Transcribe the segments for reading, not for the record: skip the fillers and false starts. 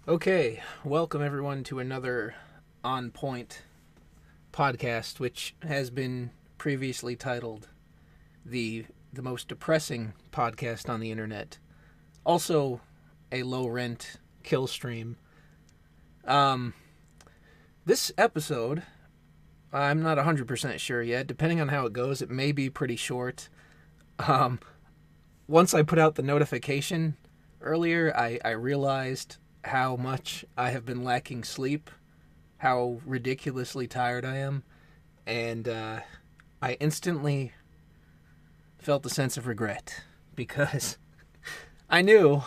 Okay, welcome everyone to another On Point podcast, which has been previously titled the most depressing podcast on the internet. Also, a low rent kill stream. This episode, I'm not 100% sure yet. Depending on how it goes, it may be pretty short. Once I put out the notification earlier, I realized how much I have been lacking sleep, how ridiculously tired I am, and I instantly felt a sense of regret because I knew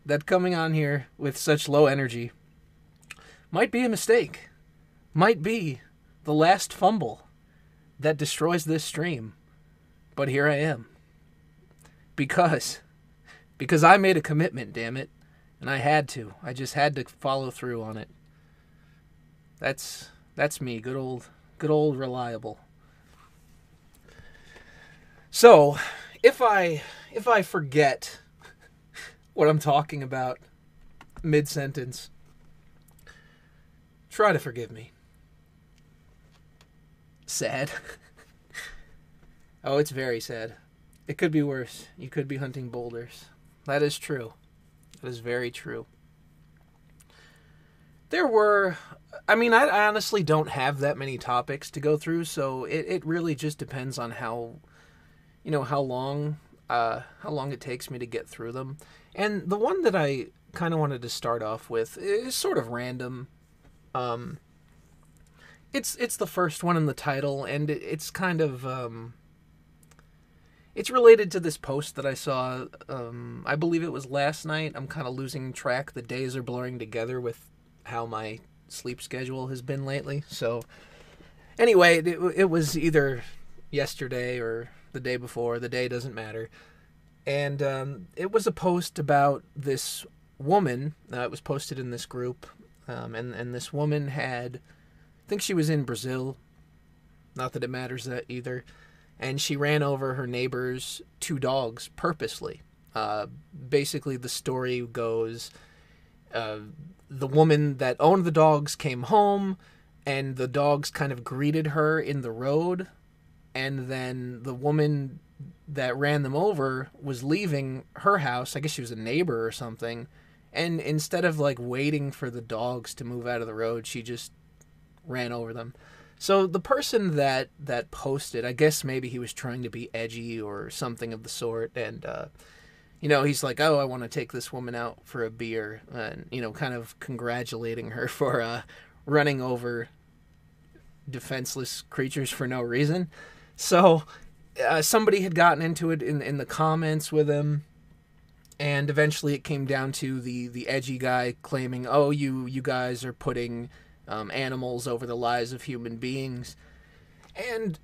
that coming on here with such low energy might be a mistake, might be the last fumble that destroys this stream. But here I am. Because I made a commitment, damn it. And I had to. I just had to follow through on it. That's me, good old reliable. So, if I forget what I'm talking about mid-sentence, try to forgive me. Sad. Oh, it's very sad. It could be worse. You could be hunting boulders. That is true. That is very true. I honestly don't have that many topics to go through, so it really just depends on how long it takes me to get through them. And the one that I kind of wanted to start off with is sort of random. It's the first one in the title, and it's kind of it's related to this post that I saw. I believe it was last night. I'm kind of losing track. The days are blurring together with how my sleep schedule has been lately. So anyway, it was either yesterday or the day before. The day doesn't matter. And it was a post about this woman. It was posted in this group. And this woman had, I think she was in Brazil. Not that it matters that either. And she ran over her neighbor's 2 dogs purposely. Basically, the story goes, the woman that owned the dogs came home, and the dogs kind of greeted her in the road, and then the woman that ran them over was leaving her house. I guess she was a neighbor or something, and instead of waiting for the dogs to move out of the road, she just ran over them. So the person that posted, I guess maybe he was trying to be edgy or something of the sort, and he's like, oh, I want to take this woman out for a beer, and kind of congratulating her for running over defenseless creatures for no reason. So somebody had gotten into it in the comments with him, and eventually it came down to the edgy guy claiming, oh, you guys are putting animals over the lives of human beings. And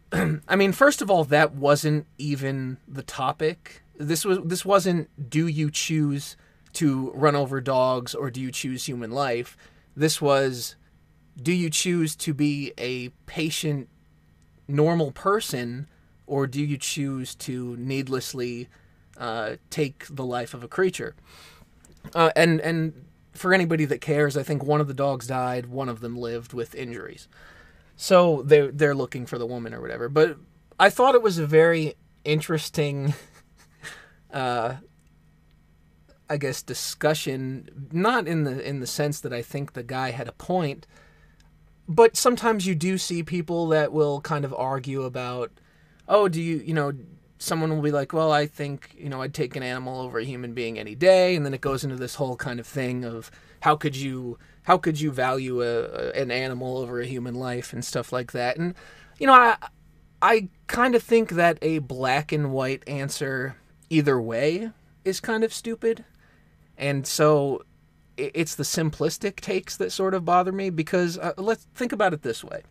first of all, that wasn't even the topic. This wasn't, do you choose to run over dogs or do you choose human life? This was, do you choose to be a patient, normal person, or do you choose to needlessly take the life of a creature? And for anybody that cares, I think one of the dogs died, one of them lived with injuries. So they're looking for the woman or whatever. But I thought it was a very interesting, I guess, discussion. Not in the sense that I think the guy had a point, but sometimes you do see people that will kind of argue about, oh, do you, someone will be like, well, I think, I'd take an animal over a human being any day. And then it goes into this whole kind of thing of how could you value an animal over a human life and stuff like that. And, I kind of think that a black and white answer either way is kind of stupid. And so it's the simplistic takes that sort of bother me, because let's think about it this way.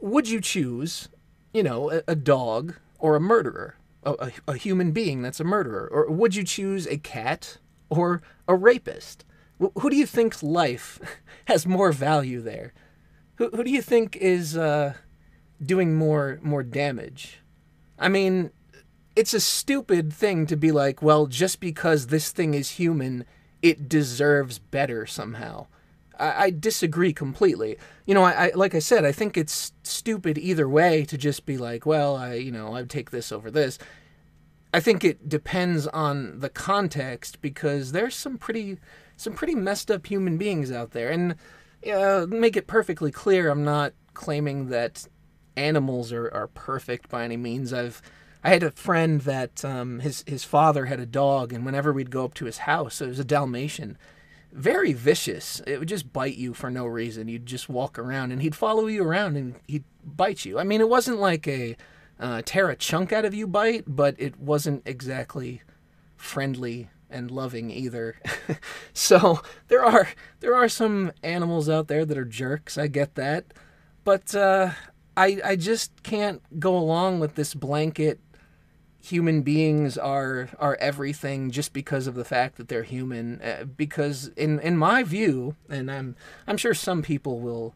Would you choose, a dog or a murderer, a human being that's a murderer? Or would you choose a cat or a rapist? Who do you think's life has more value there? Who do you think is doing more damage? It's a stupid thing to be like, well, just because this thing is human, it deserves better somehow. I disagree completely. I like I said, I think it's stupid either way to just be like, well, I'd take this over this. I think it depends on the context, because there's some pretty messed up human beings out there. And make it perfectly clear, I'm not claiming that animals are perfect by any means. I had a friend that his father had a dog, and whenever we'd go up to his house, it was a Dalmatian, very vicious. It would just bite you for no reason. You'd just walk around, and he'd follow you around, and he'd bite you. I mean, it wasn't like a tear a chunk out of you bite, but it wasn't exactly friendly and loving either. So there are some animals out there that are jerks. I get that, but I just can't go along with this blanket human beings are everything just because of the fact that they're human. Because in my view, and I'm sure some people will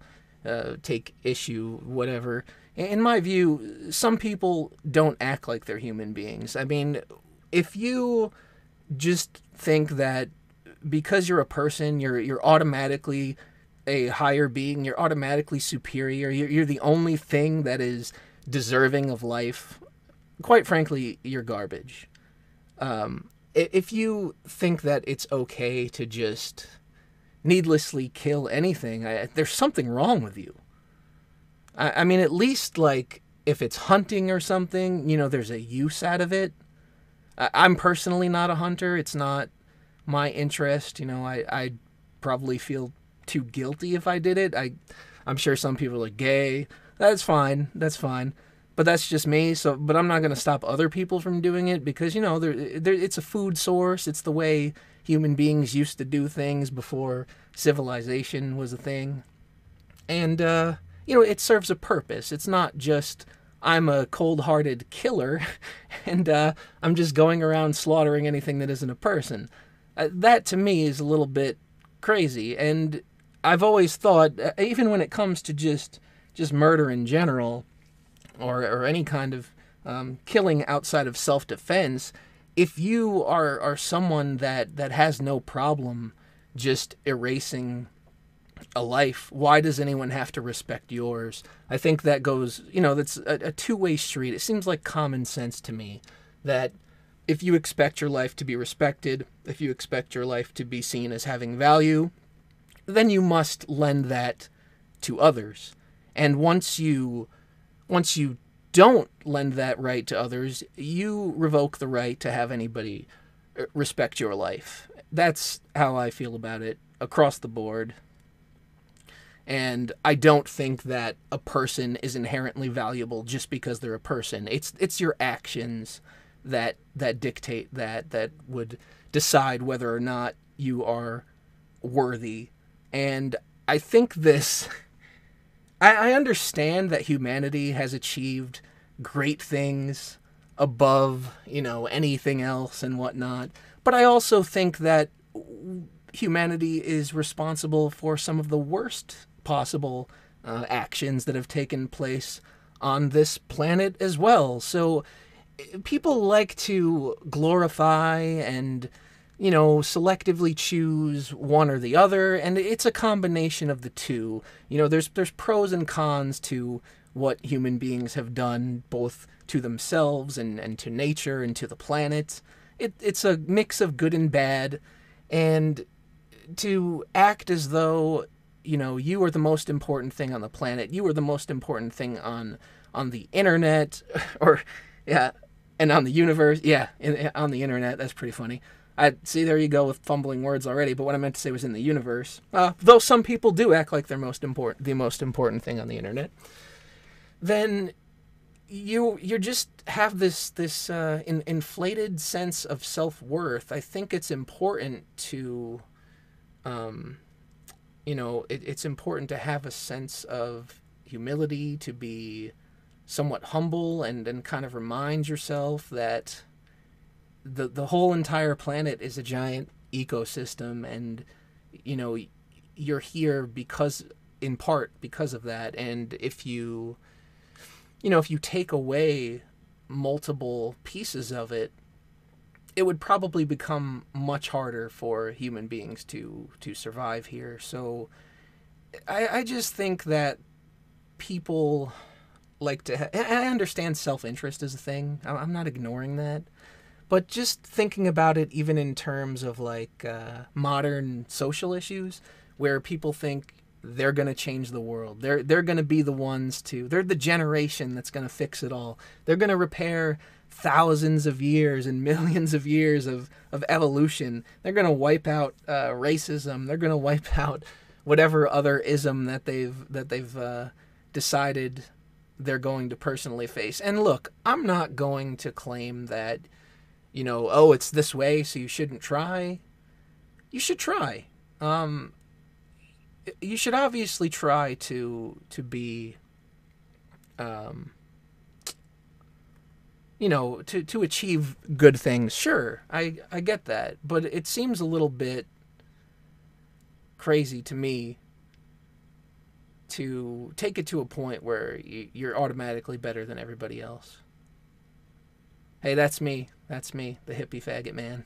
take issue, whatever. In my view, some people don't act like they're human beings. I mean, if you just think that because you're a person, you're automatically a higher being, you're automatically superior, you're the only thing that is deserving of life, quite frankly, you're garbage. If you think that it's okay to just needlessly kill anything, there's something wrong with you. I mean, at least, like, if it's hunting or something, there's a use out of it. I'm personally not a hunter. It's not my interest. I'd probably feel too guilty if I did it. I'm sure some people are like, gay. That's fine. But that's just me. But I'm not going to stop other people from doing it, because, it's a food source. It's the way human beings used to do things before civilization was a thing. And, it serves a purpose. It's not just I'm a cold-hearted killer and I'm just going around slaughtering anything that isn't a person. That, to me, is a little bit crazy. And I've always thought, even when it comes to just murder in general, or any kind of killing outside of self-defense, if you are someone that has no problem just erasing a life, why does anyone have to respect yours? I think that goes, that's a two-way street. It seems like common sense to me that if you expect your life to be respected, if you expect your life to be seen as having value, then you must lend that to others. And once you don't lend that right to others, you revoke the right to have anybody respect your life. That's how I feel about it across the board. And I don't think that a person is inherently valuable just because they're a person. It's your actions that dictate that would decide whether or not you are worthy. And I think this... I understand that humanity has achieved great things above, anything else and whatnot. But I also think that humanity is responsible for some of the worst possible actions that have taken place on this planet as well. So people like to glorify and selectively choose one or the other, and it's a combination of the two. There's pros and cons to what human beings have done, both to themselves and to nature and to the planet. It's a mix of good and bad, and to act as though you are the most important thing on the planet, you are the most important thing on the internet, or and on the universe, on the internet. That's pretty funny. See, there you go with fumbling words already, but what I meant to say was in the universe. Though some people do act like they're the most important thing on the internet, then you just have this inflated sense of self-worth. I think it's important to, it's important to have a sense of humility, to be somewhat humble, and kind of remind yourself that the whole entire planet is a giant ecosystem, and you're here in part because of that. And if you take away multiple pieces of it, it would probably become much harder for human beings to survive here. So I just think that people like to I understand self-interest is a thing. I'm not ignoring that. But just thinking about it even in terms of like modern social issues where people think they're going to change the world. They're going to be the ones to they're the generation that's going to fix it all. They're going to repair thousands of years and millions of years of evolution. They're going to wipe out racism. They're going to wipe out whatever other ism that they've decided they're going to personally face. And look, I'm not going to claim that, you know, oh, it's this way, so you shouldn't try. You should try. You should obviously try to be, you know, to achieve good things. Sure, I get that, but it seems a little bit crazy to me to take it to a point where you're automatically better than everybody else. Hey, that's me. That's me, the hippie faggot man.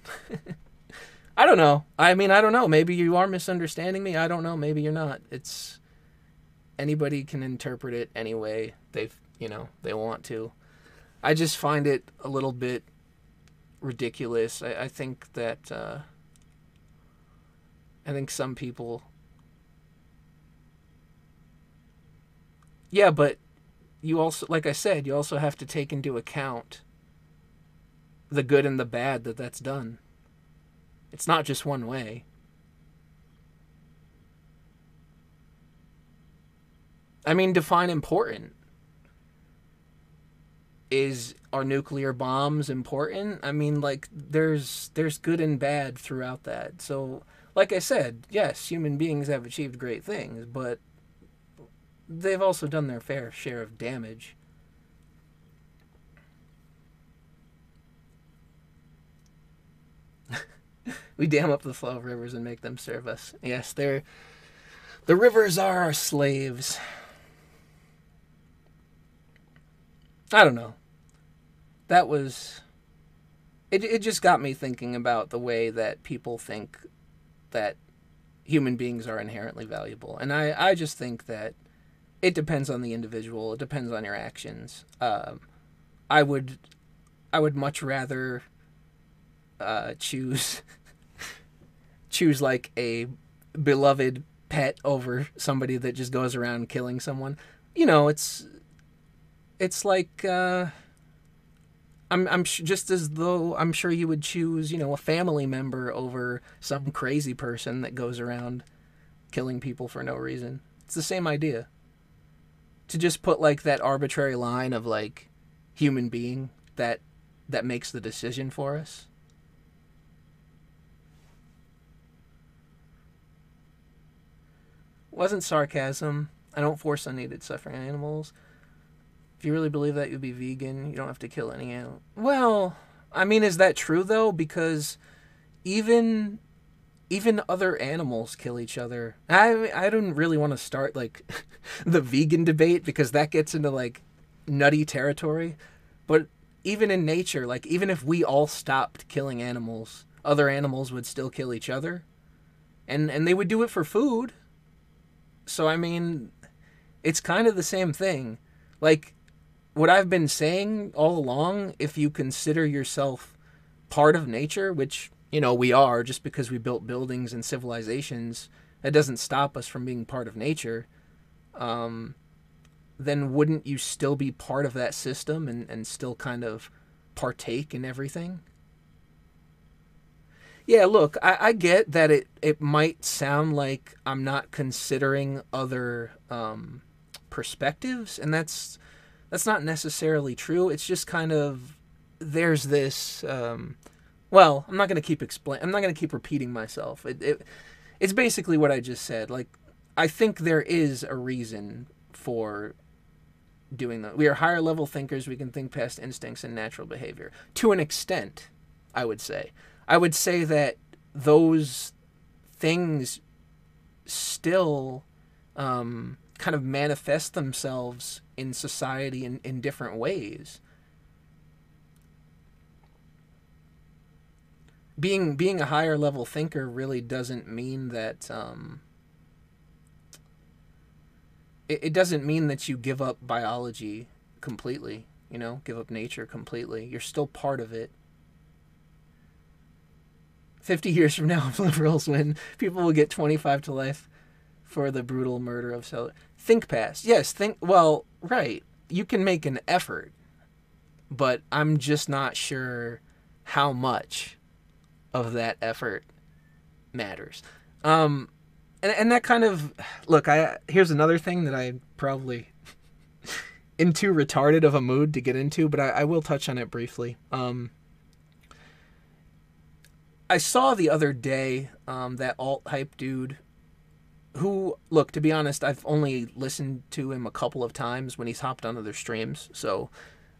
I don't know. I mean, I don't know. Maybe you are misunderstanding me. I don't know. Maybe you're not. It's anybody can interpret it any way they want to. I just find it a little bit ridiculous. I think that I think some people. Yeah, but you also, like I said, you also have to take into account the good and the bad that's done. It's not just one way. I mean, define important. Are nuclear bombs important? I mean, like, there's good and bad throughout that. So, like I said, yes, human beings have achieved great things, but they've also done their fair share of damage. We dam up the flow of rivers and make them serve us. Yes, the rivers are our slaves. I don't know. That was... It just got me thinking about the way that people think that human beings are inherently valuable. And I just think that it depends on the individual. It depends on your actions. I would much rather choose like a beloved pet over somebody that just goes around killing someone. You know, it's like just as though I'm sure you would choose, you know, a family member over some crazy person that goes around killing people for no reason. It's the same idea. To just put like that arbitrary line of like human being that makes the decision for us. Wasn't sarcasm. I don't force unneeded suffering on animals. If you really believe that, you'd be vegan. You don't have to kill any animal. Well, I mean, is that true though? Because even other animals kill each other. I don't really want to start like the vegan debate because that gets into like nutty territory. But even in nature, like even if we all stopped killing animals, other animals would still kill each other, and they would do it for food. So I mean, it's kind of the same thing. Like what I've been saying all along, if you consider yourself part of nature, which, you know, we are, just because we built buildings and civilizations, that doesn't stop us from being part of nature, then wouldn't you still be part of that system and still kind of partake in everything? Yeah, look, I get that it might sound like I'm not considering other perspectives, and that's not necessarily true. It's just kind of there's this. Well, I'm not going to keep repeating myself. It's basically what I just said. Like, I think there is a reason for doing that. We are higher level thinkers. We can think past instincts and natural behavior to an extent. I would say that those things still kind of manifest themselves in society in different ways. being a higher level thinker really doesn't mean that it doesn't mean that you give up biology completely, you know, give up nature completely. You're still part of it. 50 years from now, if liberals win, people will get 25 to life for the brutal murder of Think past. Yes, think, well, right. You can make an effort, but I'm just not sure how much of that effort matters. And that kind of, look, here's another thing that I probably in too retarded of a mood to get into, but I will touch on it briefly. I saw the other day that alt-hype dude who, look, to be honest, I've only listened to him a couple of times when he's hopped on other streams, so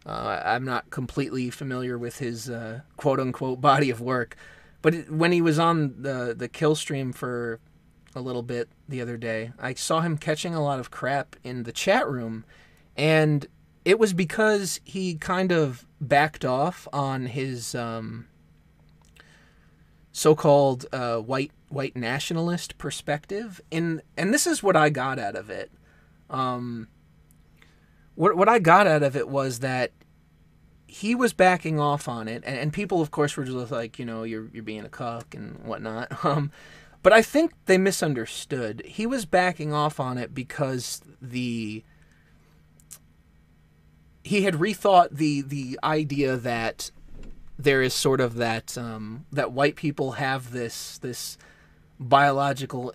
I'm not completely familiar with his quote-unquote body of work. But when he was on the kill stream for a little bit the other day, I saw him catching a lot of crap in the chat room, and it was because he kind of backed off on his so-called white nationalist perspective, and this is what I got out of it. What I got out of it was that he was backing off on it, and people, of course, were just like, you know, you're being a cuck and whatnot. But I think they misunderstood. He was backing off on it because he had rethought the idea that there is sort of that that white people have this biological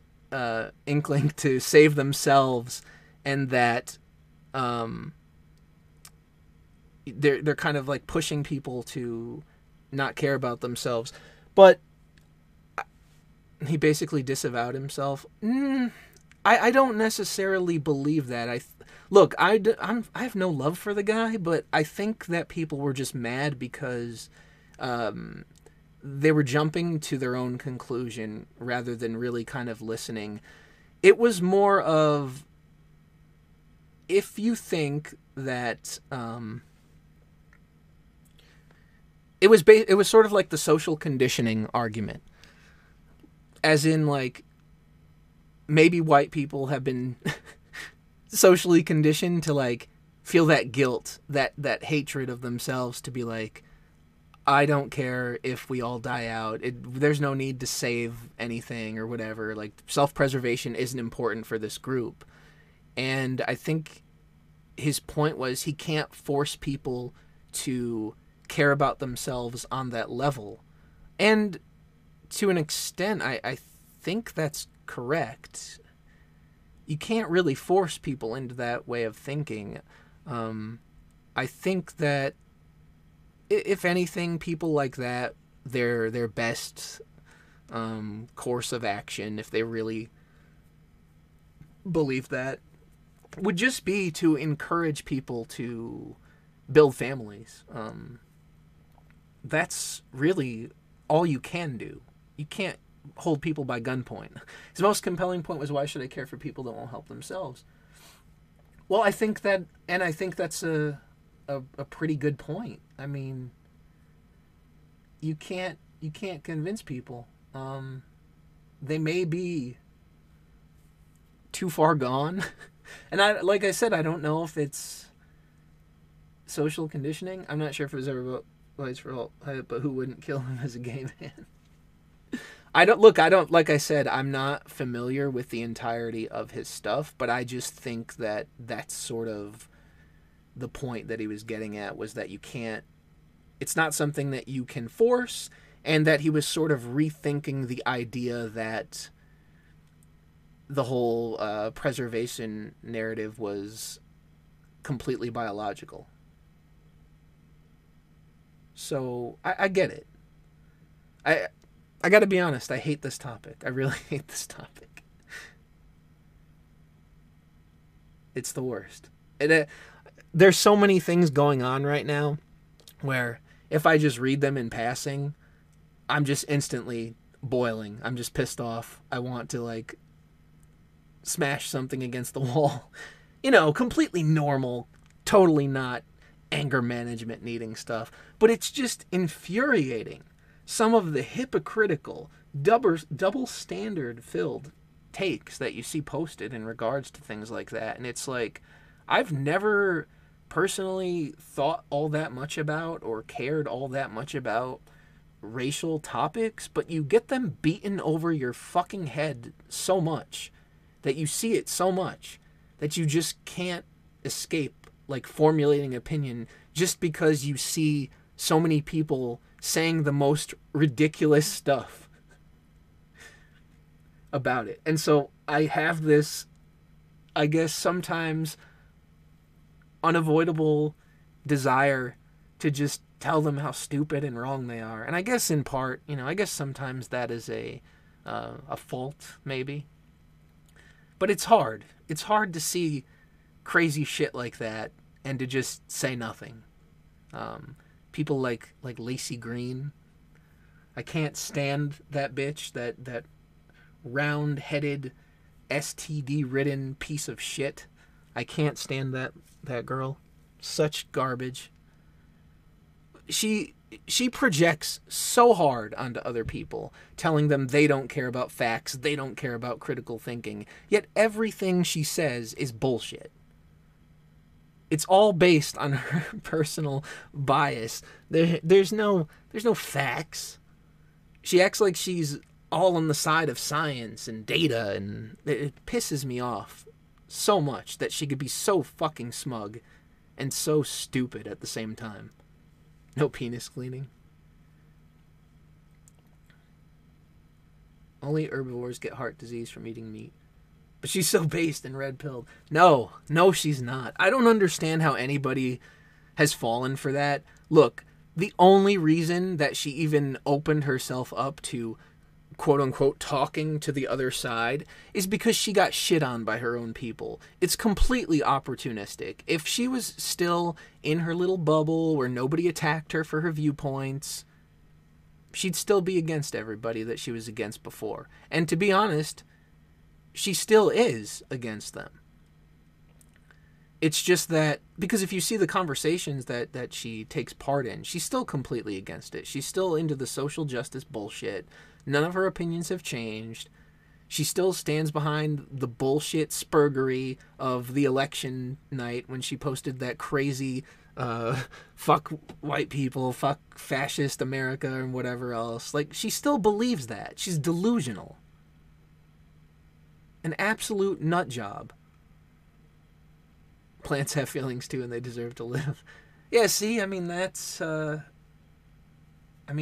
inkling to save themselves, and that they're kind of like pushing people to not care about themselves. But he basically disavowed himself. I don't necessarily believe that. I have no love for the guy, but I think that people were just mad because they were jumping to their own conclusion rather than really kind of listening. It was more of, if you think that it was sort of like the social conditioning argument, as in, like, maybe white people have been socially conditioned to, like, feel that guilt, that hatred of themselves, to be like, I don't care if we all die out. There's no need to save anything or whatever. Like, self-preservation isn't important for this group. And I think his point was he can't force people to care about themselves on that level. And to an extent, I think that's correct. You can't really force people into that way of thinking. I think that, if anything, people like that, their best course of action, if they really believe that, would just be to encourage people to build families. That's really all you can do. You can't hold people by gunpoint. His most compelling point was, why should I care for people that won't help themselves? Well, I think that's a pretty good point. I mean, you can't convince people. They may be too far gone. And like I said, I don't know if it's social conditioning. I'm not sure if it was ever Lights for Alt, but who wouldn't kill him as a gay man? Like I said, I'm not familiar with the entirety of his stuff, but I just think that that's sort of the point that he was getting at, was that it's not something that you can force, and that he was sort of rethinking the idea that the whole preservation narrative was completely biological. So I get it. I got to be honest, I hate this topic. I really hate this topic. It's the worst. There's so many things going on right now where if I just read them in passing, I'm just instantly boiling. I'm just pissed off. I want to, like, smash something against the wall. You know, completely normal, totally not anger management needing stuff. But it's just infuriating. some of the hypocritical, double standard filled takes that you see posted in regards to things like that. And it's like, I've never personally thought all that much about or cared all that much about racial topics, but you get them beaten over your fucking head so much that you see it so much that you just can't escape like formulating opinion just because you see so many people saying the most ridiculous stuff about it. And so I have this, I guess, sometimes unavoidable desire to just tell them how stupid and wrong they are. And I guess in part, I guess sometimes that is a fault, maybe. But it's hard. It's hard to see crazy shit like that and to just say nothing. People like Lacey Green. I can't stand that bitch, that round-headed, STD-ridden piece of shit. I can't stand that girl. Such garbage. She projects so hard onto other people, telling them they don't care about facts, they don't care about critical thinking, yet everything she says is bullshit. It's all based on her personal bias. There's no facts. She acts like she's all on the side of science and data, and it pisses me off so much that she could be so fucking smug and so stupid at the same time. No penis cleaning. Only herbivores get heart disease from eating meat. But she's so based and red-pilled. No, she's not. I don't understand how anybody has fallen for that. Look, the only reason that she even opened herself up to quote-unquote talking to the other side is because she got shit on by her own people. It's completely opportunistic. If she was still in her little bubble where nobody attacked her for her viewpoints, she'd still be against everybody that she was against before. And to be honest, she still is against them. It's just that, because if you see the conversations that she takes part in, she's still completely against it. She's still into the social justice bullshit. None of her opinions have changed. She still stands behind the bullshit spurgery of the election night when she posted that crazy fuck white people, fuck fascist America, and whatever else. Like, she still believes that. She's delusional. An absolute nut job. Plants have feelings too, and they deserve to live. Yeah, see, I mean, that's...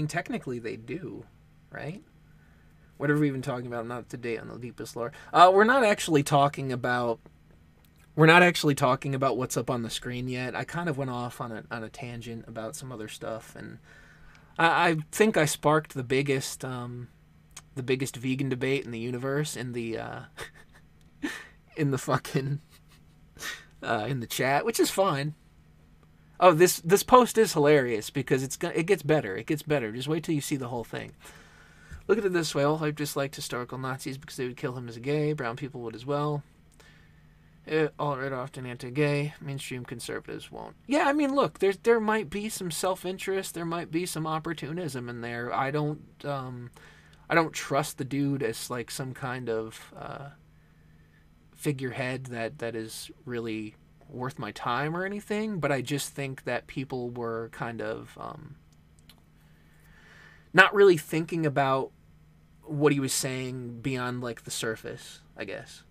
technically they do, right? What are we even talking about? I'm not up to date on the deepest lore. We're not actually talking about what's up on the screen yet. I kind of went off on a tangent about some other stuff, and I think I sparked the biggest vegan debate in the universe in the in the fucking in the chat, which is fine. Oh, this post is hilarious because it gets better. It gets better. Just wait till you see the whole thing. Look at it this way. All hype disliked historical Nazis because they would kill him as a gay. Brown people would as well. All right, often anti-gay. Mainstream conservatives won't. Yeah, I mean, look, there might be some self-interest. There might be some opportunism in there. I don't trust the dude as like some kind of figurehead that is really worth my time or anything. But I just think that people were kind of not really thinking about what he was saying beyond like the surface, I guess.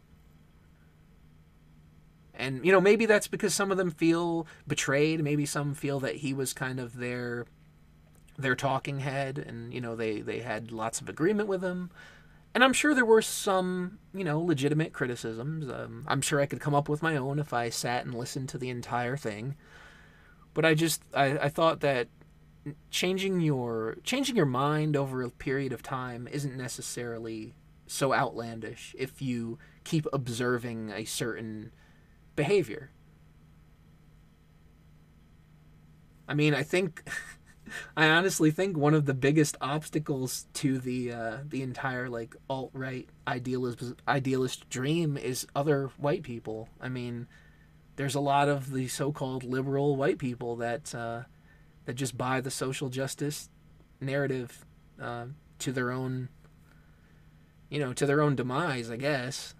And, maybe that's because some of them feel betrayed. Maybe some feel that he was kind of their talking head and, they had lots of agreement with him. And I'm sure there were some, legitimate criticisms. I'm sure I could come up with my own if I sat and listened to the entire thing. But I thought that changing your mind over a period of time isn't necessarily so outlandish if you keep observing a certain behavior. I mean, I honestly think one of the biggest obstacles to the entire like alt-right idealist dream is other white people. I mean, there's a lot of the so-called liberal white people that just buy the social justice narrative to their own, to their own demise, I guess.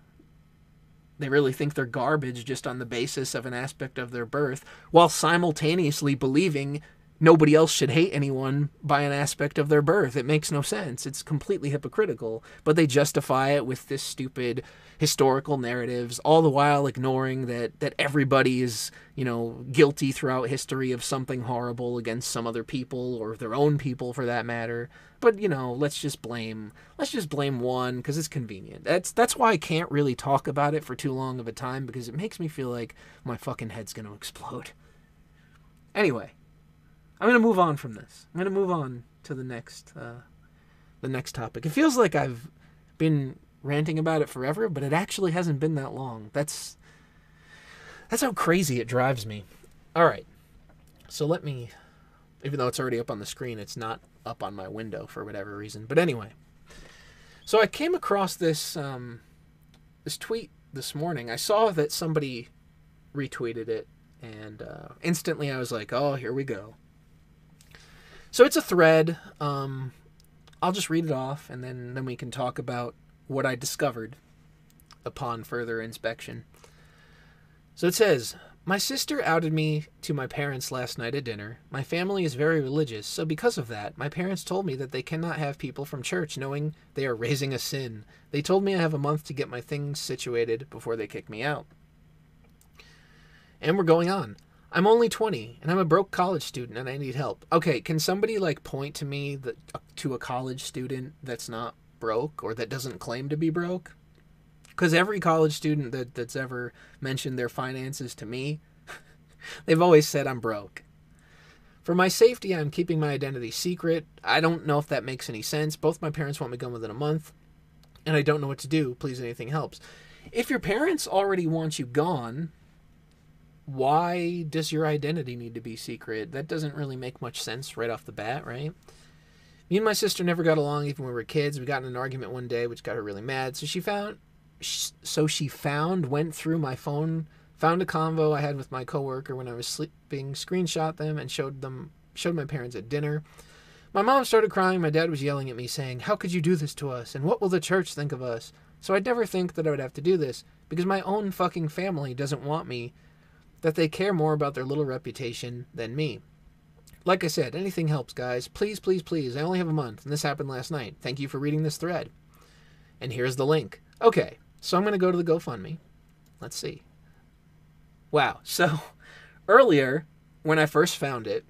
They really think they're garbage just on the basis of an aspect of their birth, while simultaneously believing nobody else should hate anyone by an aspect of their birth. It makes no sense. It's completely hypocritical. But they justify it with this stupid historical narratives, all the while ignoring that everybody is, guilty throughout history of something horrible against some other people, or their own people for that matter. But, let's just blame one because it's convenient. That's why I can't really talk about it for too long of a time, because it makes me feel like my fucking head's going to explode. Anyway, I'm going to move on from this. I'm going to move on to the next topic. It feels like I've been ranting about it forever, but it actually hasn't been that long. That's how crazy it drives me. All right. So let me, even though it's already up on the screen, it's not up on my window for whatever reason. But anyway, so I came across this tweet this morning. I saw that somebody retweeted it, and instantly I was like, oh, here we go. So it's a thread. I'll just read it off, and then we can talk about what I discovered upon further inspection. So it says, my sister outed me to my parents last night at dinner. My family is very religious, so because of that, my parents told me that they cannot have people from church knowing they are raising a sin. They told me I have a month to get my things situated before they kick me out. And we're going on. I'm only 20, and I'm a broke college student, and I need help. Okay, can somebody, point to me to a college student that's not broke, or that doesn't claim to be broke? Because every college student that's ever mentioned their finances to me, they've always said I'm broke. For my safety, I'm keeping my identity secret. I don't know if that makes any sense. Both my parents want me gone within a month, and I don't know what to do. Please, anything helps. If your parents already want you gone, why does your identity need to be secret? That doesn't really make much sense right off the bat, right? Me and my sister never got along even when we were kids. We got in an argument one day, which got her really mad. So she went through my phone, found a convo I had with my coworker when I was sleeping, screenshot them, and showed my parents at dinner. My mom started crying. My dad was yelling at me, saying, how could you do this to us? And what will the church think of us? So I'd never think that I would have to do this, because my own fucking family doesn't want me, that they care more about their little reputation than me. Like I said, anything helps, guys. Please, please, please. I only have a month, and this happened last night. Thank you for reading this thread. And here's the link. Okay, so I'm going to go to the GoFundMe. Let's see. Wow. So earlier, when I first found it,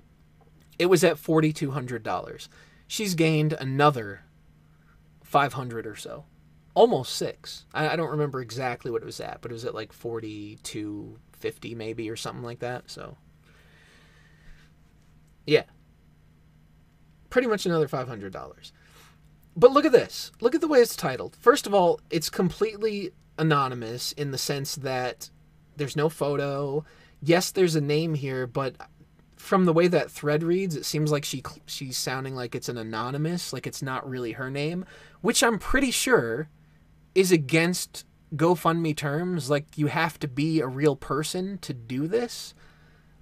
it was at $4,200. She's gained another $500 or so. Almost $6,000. I don't remember exactly what it was at, but it was at like $4,250 maybe or something like that. So yeah, pretty much another $500. But look at this. Look at the way it's titled. First of all, it's completely anonymous in the sense that there's no photo. Yes, there's a name here, but from the way that thread reads, it seems like she's sounding like it's an anonymous, like it's not really her name, which I'm pretty sure is against GoFundMe terms. Like, you have to be a real person to do this.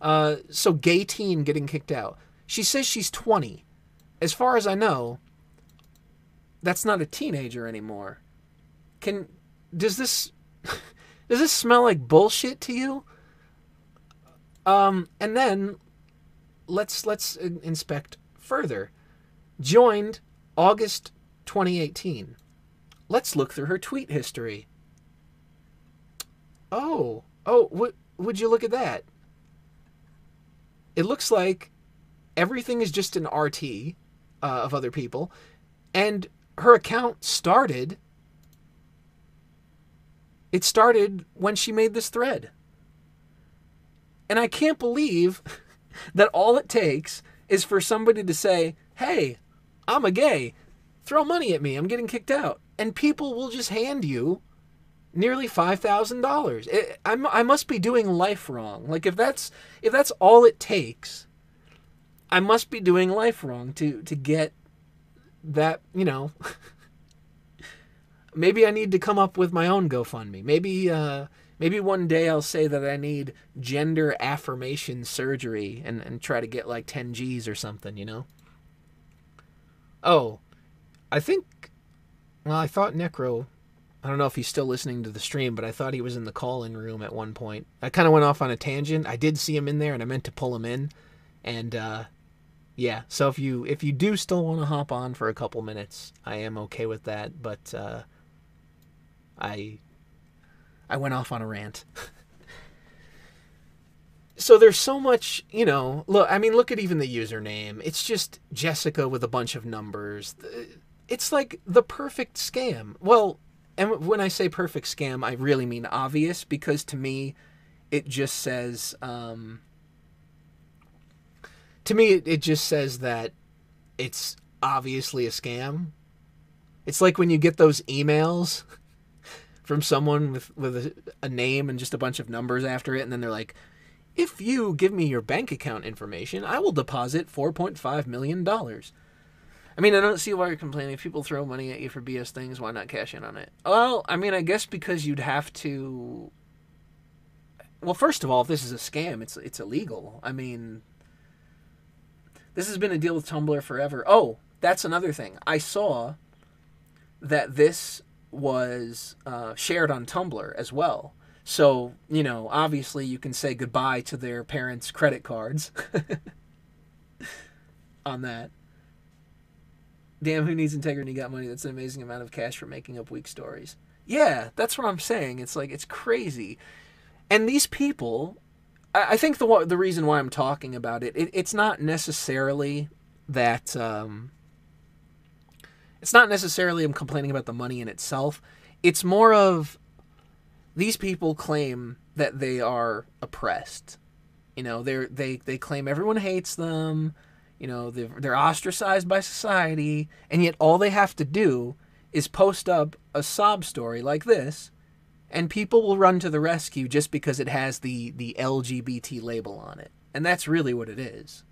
So gay teen getting kicked out. She says she's 20. As far as I know, that's not a teenager anymore. Does this smell like bullshit to you? And then let's inspect further. Joined August 2018. Let's look through her tweet history. Oh, would you look at that? It looks like everything is just an RT of other people, and her account started when she made this thread. And I can't believe that all it takes is for somebody to say, hey, I'm a gay, throw money at me, I'm getting kicked out. And people will just hand you nearly $5,000. I must be doing life wrong. Like, if that's all it takes, I must be doing life wrong to get that, Maybe I need to come up with my own GoFundMe. Maybe one day I'll say that I need gender affirmation surgery and try to get like 10 G's or something, Oh, I think, well, I thought Necro, I don't know if he's still listening to the stream, but I thought he was in the call-in room at one point. I kind of went off on a tangent. I did see him in there, and I meant to pull him in. And, yeah, so if you do still want to hop on for a couple minutes, I am okay with that, but I went off on a rant. So there's so much, look at even the username. It's just Jessica with a bunch of numbers. It's like the perfect scam. Well, and when I say perfect scam, I really mean obvious, because to me, it just says, it just says that it's obviously a scam. It's like when you get those emails from someone with a name and just a bunch of numbers after it, and then they're like, if you give me your bank account information, I will deposit $4.5 million. I mean, I don't see why you're complaining. If people throw money at you for BS things, why not cash in on it? Well, I mean, I guess because you'd have to... Well, first of all, if this is a scam, it's illegal. I mean, this has been a deal with Tumblr forever. Oh, that's another thing. I saw that this was shared on Tumblr as well. So, obviously you can say goodbye to their parents' credit cards on that. Damn, who needs integrity got money? That's an amazing amount of cash for making up weak stories. Yeah, that's what I'm saying. It's like, it's crazy. And these people, I think the reason why I'm talking about it's not necessarily that, it's not necessarily I'm complaining about the money in itself. It's more of, these people claim that they are oppressed. They claim everyone hates them. They're ostracized by society, and yet all they have to do is post up a sob story like this, and people will run to the rescue just because it has the LGBT label on it. And that's really what it is.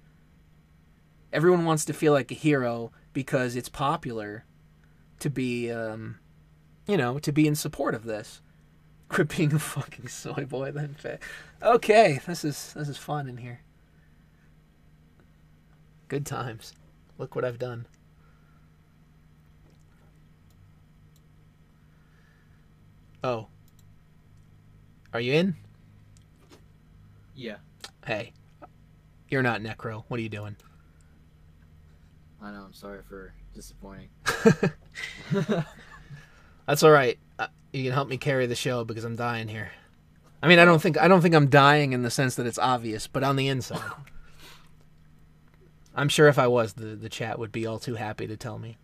Everyone wants to feel like a hero because it's popular to be, to be in support of this. Quit being a fucking soy boy then. Okay, this is fun in here. Good times. Look what I've done. Oh. Are you in? Yeah. Hey. You're not Necro. What are you doing? I know, I'm sorry for disappointing. That's alright. You can help me carry the show because I'm dying here. I mean, I don't think I'm dying in the sense that it's obvious, but on the inside. I'm sure if I was, the chat would be all too happy to tell me.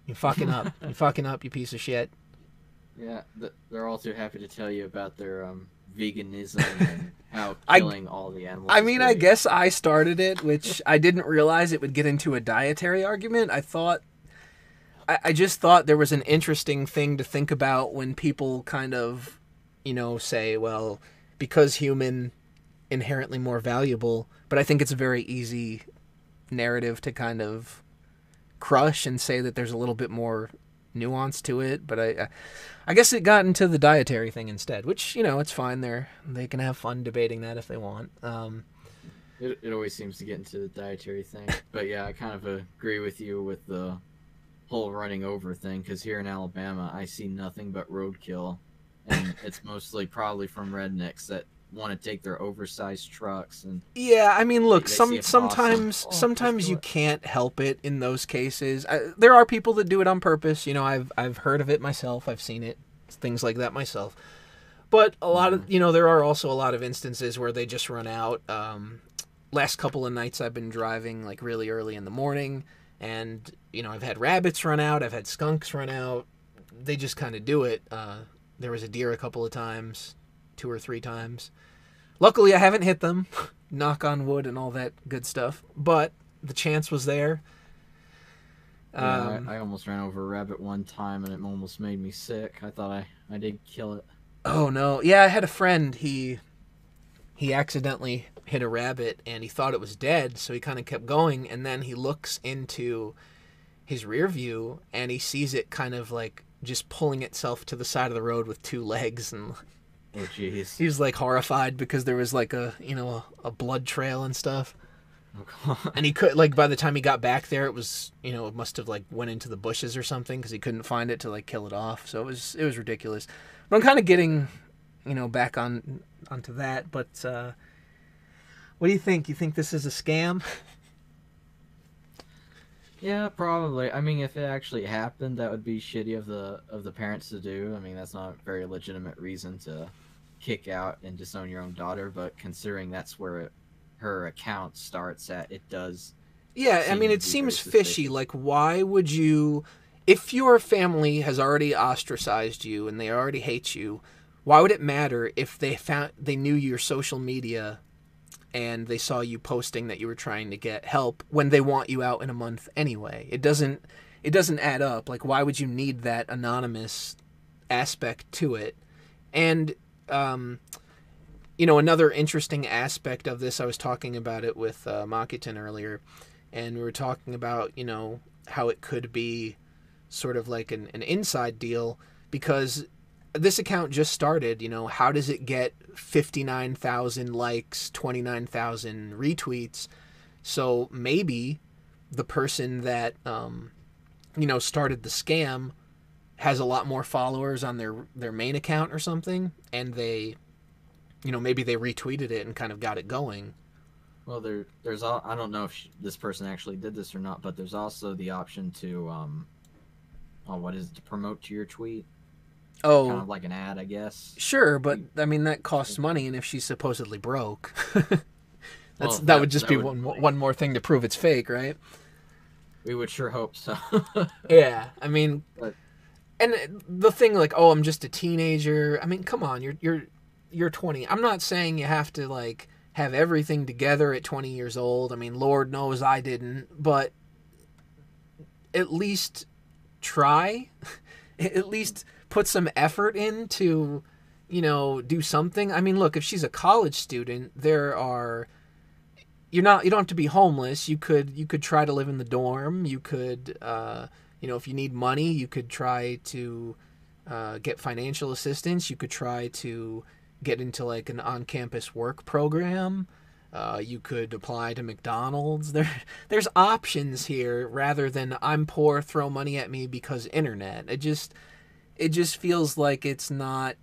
You're fucking up. You're fucking up, you piece of shit. Yeah, they're all too happy to tell you about their veganism and how killing all the animals. I mean, I guess I started it, which I didn't realize it would get into a dietary argument. I just thought there was an interesting thing to think about when people kind of, say, well, because human, inherently more valuable. But I think it's a very easy narrative to kind of crush and say that there's a little bit more nuance to it. But I guess it got into the dietary thing instead, which, it's fine. They can have fun debating that if they want. It always seems to get into the dietary thing. But yeah, I kind of agree with you with the whole running over thing, because here in Alabama I see nothing but roadkill, and it's mostly probably from rednecks that want to take their oversized trucks. And yeah, I mean, look, sometimes you can't help it in those cases. There are people that do it on purpose. I've heard of it myself. I've seen it, things like that myself. But a lot of there are also a lot of instances where they just run out. Last couple of nights I've been driving like really early in the morning. And, I've had rabbits run out. I've had skunks run out. They just kind of do it. There was a deer a couple of times, 2 or 3 times. Luckily, I haven't hit them. Knock on wood and all that good stuff. But the chance was there. Yeah, I almost ran over a rabbit one time, and it almost made me sick. I thought I did kill it. Oh, no. Yeah, I had a friend. He accidentally hit a rabbit, and he thought it was dead, so he kind of kept going, and then he looks into his rear view, and he sees it kind of like just pulling itself to the side of the road with 2 legs, and oh jeez, he was like horrified because there was like a blood trail and stuff. And he could, like, by the time he got back there, it was, it must have, like, went into the bushes or something because he couldn't find it to, like, kill it off. So it was ridiculous. But I'm kind of getting, back onto that. But what do you think? You think this is a scam? Yeah, probably. I mean, if it actually happened, that would be shitty of the parents to do. I mean, that's not a very legitimate reason to kick out and disown your own daughter. But considering that's where her account starts at, it does. Yeah, I mean, it seems fishy. Like, why would you, if your family has already ostracized you and they already hate you, why would it matter if they knew your social media and they saw you posting that you were trying to get help when they want you out in a month anyway? It doesn't add up. Like, why would you need that anonymous aspect to it? And another interesting aspect of this, I was talking about it with Makitan earlier, and we were talking about, how it could be sort of like an inside deal, because this account just started. How does it get 59,000 likes, 29,000 retweets? So maybe the person that, started the scam has a lot more followers on their main account or something, and they, maybe they retweeted it and kind of got it going. Well, there's all, I don't know if this person actually did this or not, but there's also the option to what is it, to promote to your tweet? Oh, kind of like an ad, I guess. Sure, but I mean that costs money, and if she's supposedly broke, that would just be one more thing to prove it's fake, right? We would sure hope so. Yeah, I mean, and the thing, like, oh, I'm just a teenager. I mean, come on, you're 20. I'm not saying you have to, like, have everything together at 20 years old. I mean, Lord knows I didn't, but at least try. At least put some effort in to, do something. I mean, look, if she's a college student, you don't have to be homeless. You could try to live in the dorm. You could, if you need money, you could try to get financial assistance. You could try to get into, like, an on-campus work program. You could apply to McDonald's. There's options here rather than I'm poor, throw money at me because internet. It just feels like it's not,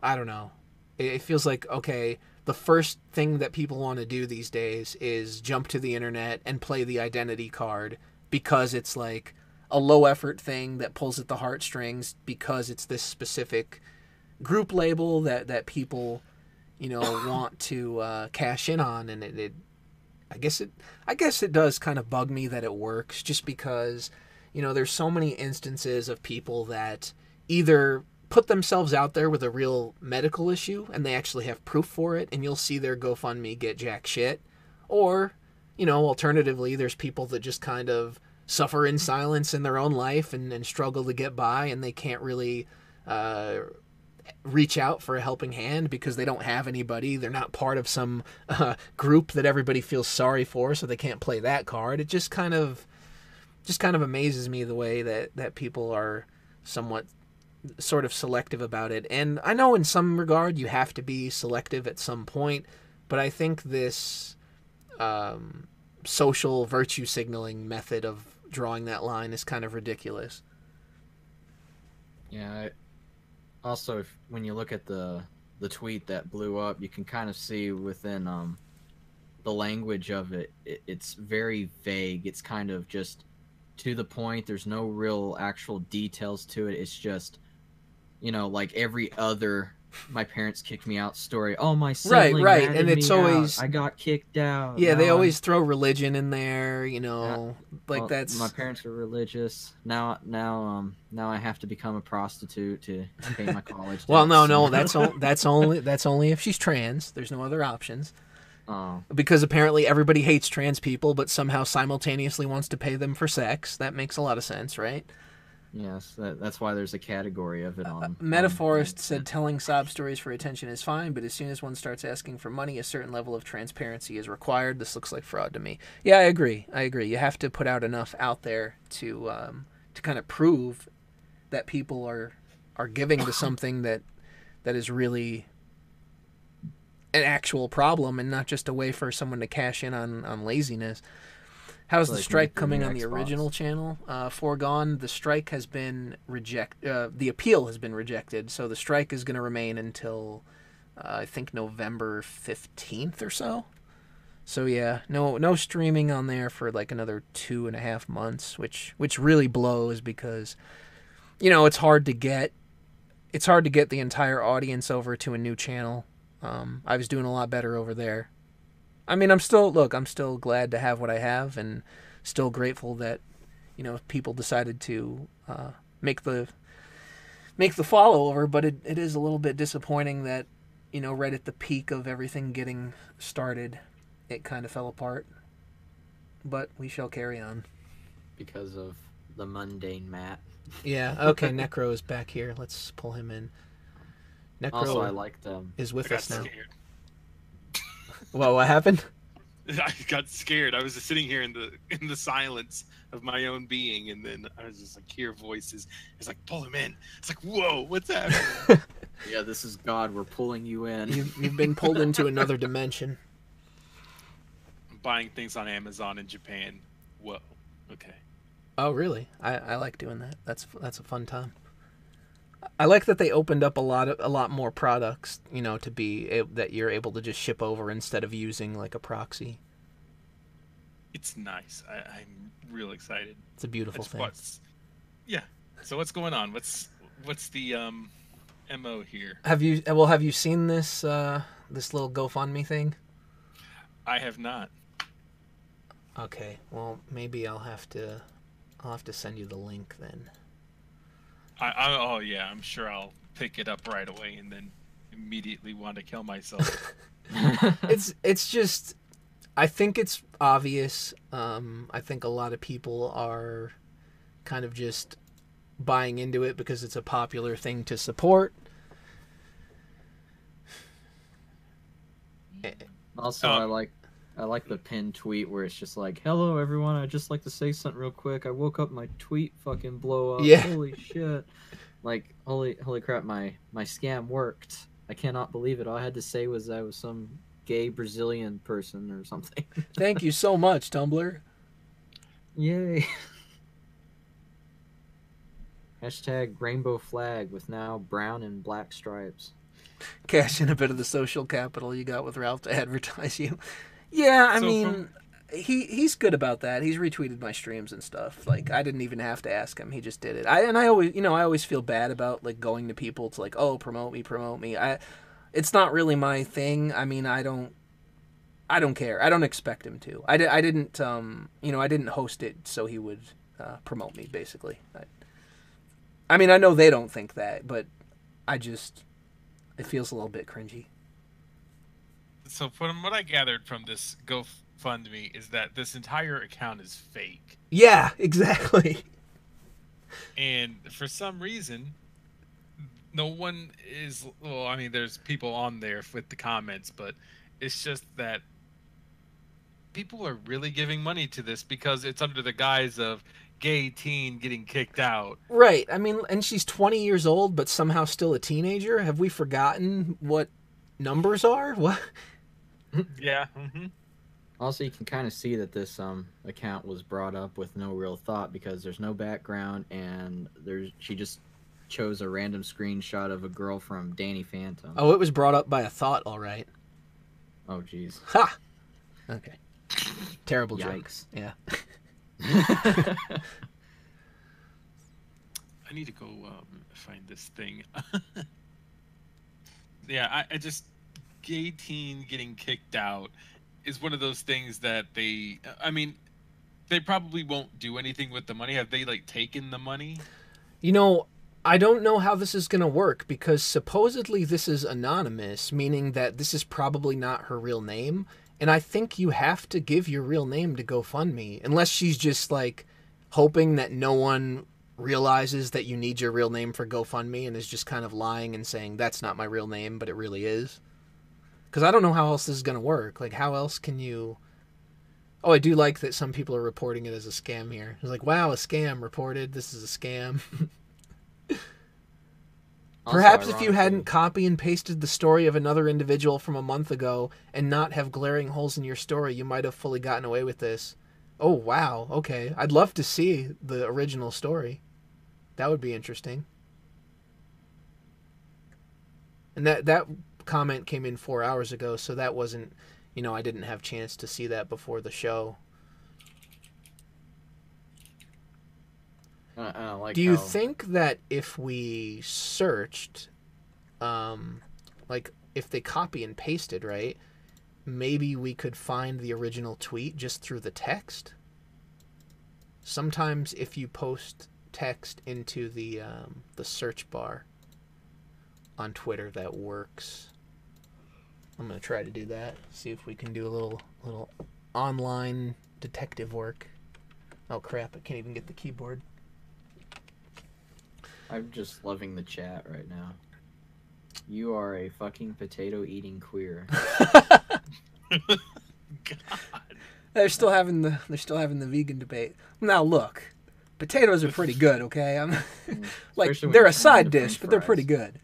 I don't know. It feels like, okay, the first thing that people want to do these days is jump to the internet and play the identity card because it's like a low effort thing that pulls at the heartstrings because it's this specific group label that people, want to cash in on. And I guess it does kind of bug me that it works, just because, there's so many instances of people that either put themselves out there with a real medical issue and they actually have proof for it, and you'll see their GoFundMe get jack shit. Or, alternatively, there's people that just kind of suffer in silence in their own life and struggle to get by, and they can't really reach out for a helping hand because they don't have anybody. They're not part of some group that everybody feels sorry for, so they can't play that card. It just kind of amazes me the way that people are somewhat sort of selective about it. And I know in some regard you have to be selective at some point, but I think this social virtue signaling method of drawing that line is kind of ridiculous. Yeah. Also, when you look at the tweet that blew up, you can kind of see within the language of it, it's very vague. It's kind of just to the point. There's no real actual details to it. It's just, like every other my parents kicked me out story. Oh, my sibling right, ratted and it's me always out. I got kicked out. Yeah, Now they always throw religion in there, well, that's my parents were religious. Now I have to become a prostitute to pay my college debts. Well, no, that's only if she's trans. There's no other options. Oh. Because apparently everybody hates trans people, but somehow simultaneously wants to pay them for sex. That makes a lot of sense, right? Yes, that's why there's a category of it on. Metaphorist said telling sob stories for attention is fine, but as soon as one starts asking for money, a certain level of transparency is required. This looks like fraud to me. Yeah, I agree. You have to put out enough out there to kind of prove that people are giving to something that is really an actual problem and not just a way for someone to cash in on laziness. How's the Like strike make the new coming on the Xbox. original channel? Foregone. The strike has been the appeal has been rejected, so the strike is going to remain until I think November 15th or so. So yeah, no streaming on there for like another 2.5 months, which really blows because it's hard to get the entire audience over to a new channel. I was doing a lot better over there. I mean, I'm still glad to have what I have, and still grateful that people decided to make the follow over. But it is a little bit disappointing that right at the peak of everything getting started, it kind of fell apart. But we shall carry on. Because of the mundane Matt. Yeah. Okay. Necro is back here. Let's pull him in. Necro Also, I liked is with I got us now. scared. Well, what happened? I got scared. I was just sitting here in the silence of my own being, and then I was just like, hear voices. It's like, pull him in. It's like, whoa, what's happening? Yeah, this is God. We're pulling you in. You've been pulled into another dimension. I'm buying things on Amazon in Japan. Whoa. Okay. Oh, really? I like doing that. That's a fun time. I like that they opened up a lot more products, to be that you're able to just ship over instead of using like a proxy. It's nice. I'm real excited. It's a beautiful thing. Yeah. So what's going on? What's the MO here? Have you seen this this little GoFundMe thing? I have not. Okay. Well, maybe I'll have to send you the link then. Oh yeah, I'm sure I'll pick it up right away and then immediately want to kill myself. It's just, I think it's obvious. I think a lot of people are kind of just buying into it because it's a popular thing to support. Also, I like the pinned tweet where it's just like, "Hello everyone, I'd just like to say something real quick. I woke up, my tweet fucking blow up. Yeah. Holy shit! Like, holy crap, my scam worked. I cannot believe it. All I had to say was I was some gay Brazilian person or something." Thank you so much, Tumblr. Yay! Hashtag rainbow flag with now brown and black stripes. Cash in a bit of the social capital you got with Ralph to advertise you. Yeah, I mean, he's good about that. He's retweeted my streams and stuff. Like, I didn't even have to ask him. He just did it. I always feel bad about like going to people to like, oh, promote me. It's not really my thing. I mean, I don't care. I don't expect him to. I didn't host it so he would promote me, basically. I mean, I know they don't think that, but it feels a little bit cringy. So from what I gathered from this GoFundMe is that this entire account is fake. Yeah, exactly. And for some reason, no one is... Well, I mean, there's people on there with the comments, but it's just that people are really giving money to this because it's under the guise of gay teen getting kicked out. Right. I mean, and she's 20 years old, but somehow still a teenager. Have we forgotten what numbers are? What? Yeah. Mm-hmm. Also, you can kind of see that this account was brought up with no real thought because there's no background and she just chose a random screenshot of a girl from Danny Phantom. Oh, it was brought up by a thought, all right. Oh, jeez. Ha! Okay. Terrible joke. Yikes. Yeah. I need to go find this thing. Yeah, I just... Gay teen getting kicked out is one of those things that they probably won't do anything with the money. Have they like taken the money? I don't know how this is going to work because supposedly this is anonymous, meaning that this is probably not her real name. And I think you have to give your real name to GoFundMe, unless she's just like hoping that no one realizes that you need your real name for GoFundMe and is just kind of lying and saying that's not my real name, but it really is. Because I don't know how else this is going to work. Like, how else can you... Oh, I do like that some people are reporting it as a scam here. It's like, wow, a scam reported. This is a scam. Also, Perhaps if you ironically, hadn't copy and pasted the story of another individual from a month ago and not have glaring holes in your story, you might have fully gotten away with this. Oh, wow. Okay. I'd love to see the original story. That would be interesting. And that comment came in 4 hours ago, so that wasn't, I didn't have chance to see that before the show. Do you think that if we searched, like if they copy and pasted, right, maybe we could find the original tweet just through the text? Sometimes if you post text into the search bar on Twitter, that works. I'm gonna try to do that. See if we can do a little online detective work. Oh crap! I can't even get the keyboard. I'm just loving the chat right now. You are a fucking potato-eating queer. God. They're still having the vegan debate. Now look, potatoes are pretty good. Okay, like Especially when they're you a turn side into dish, french but they're fries. pretty good.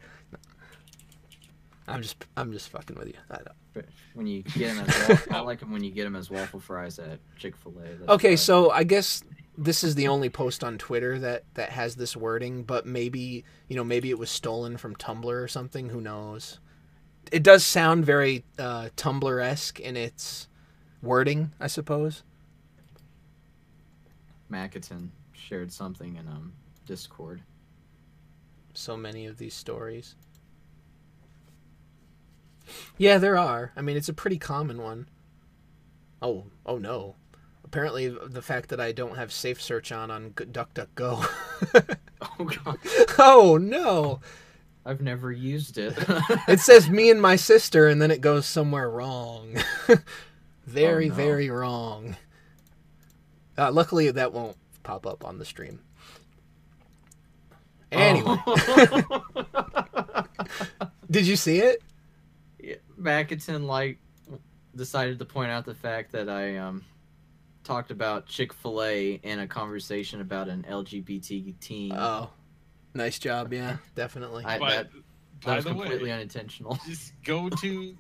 I'm just fucking with you. I don't. But when you get them as I like them when you get them as waffle fries at Chick-fil-A. Okay, so I guess this is the only post on Twitter that has this wording, but maybe it was stolen from Tumblr or something. Who knows? It does sound very Tumblr-esque in its wording, I suppose. Macketon shared something in Discord. So many of these stories. Yeah, there are. I mean, it's a pretty common one. Oh no. Apparently, the fact that I don't have safe search on DuckDuckGo. Oh god. Oh no. I've never used it. It says me and my sister, and then it goes somewhere wrong. Very, no. very wrong. Luckily, that won't pop up on the stream. Anyway. Oh. Did you see it? Yeah, Macketon decided to point out the fact that I talked about Chick-fil-A in a conversation about an LGBT teen. Oh, nice job. Yeah, definitely. That was the completely way, unintentional. just go to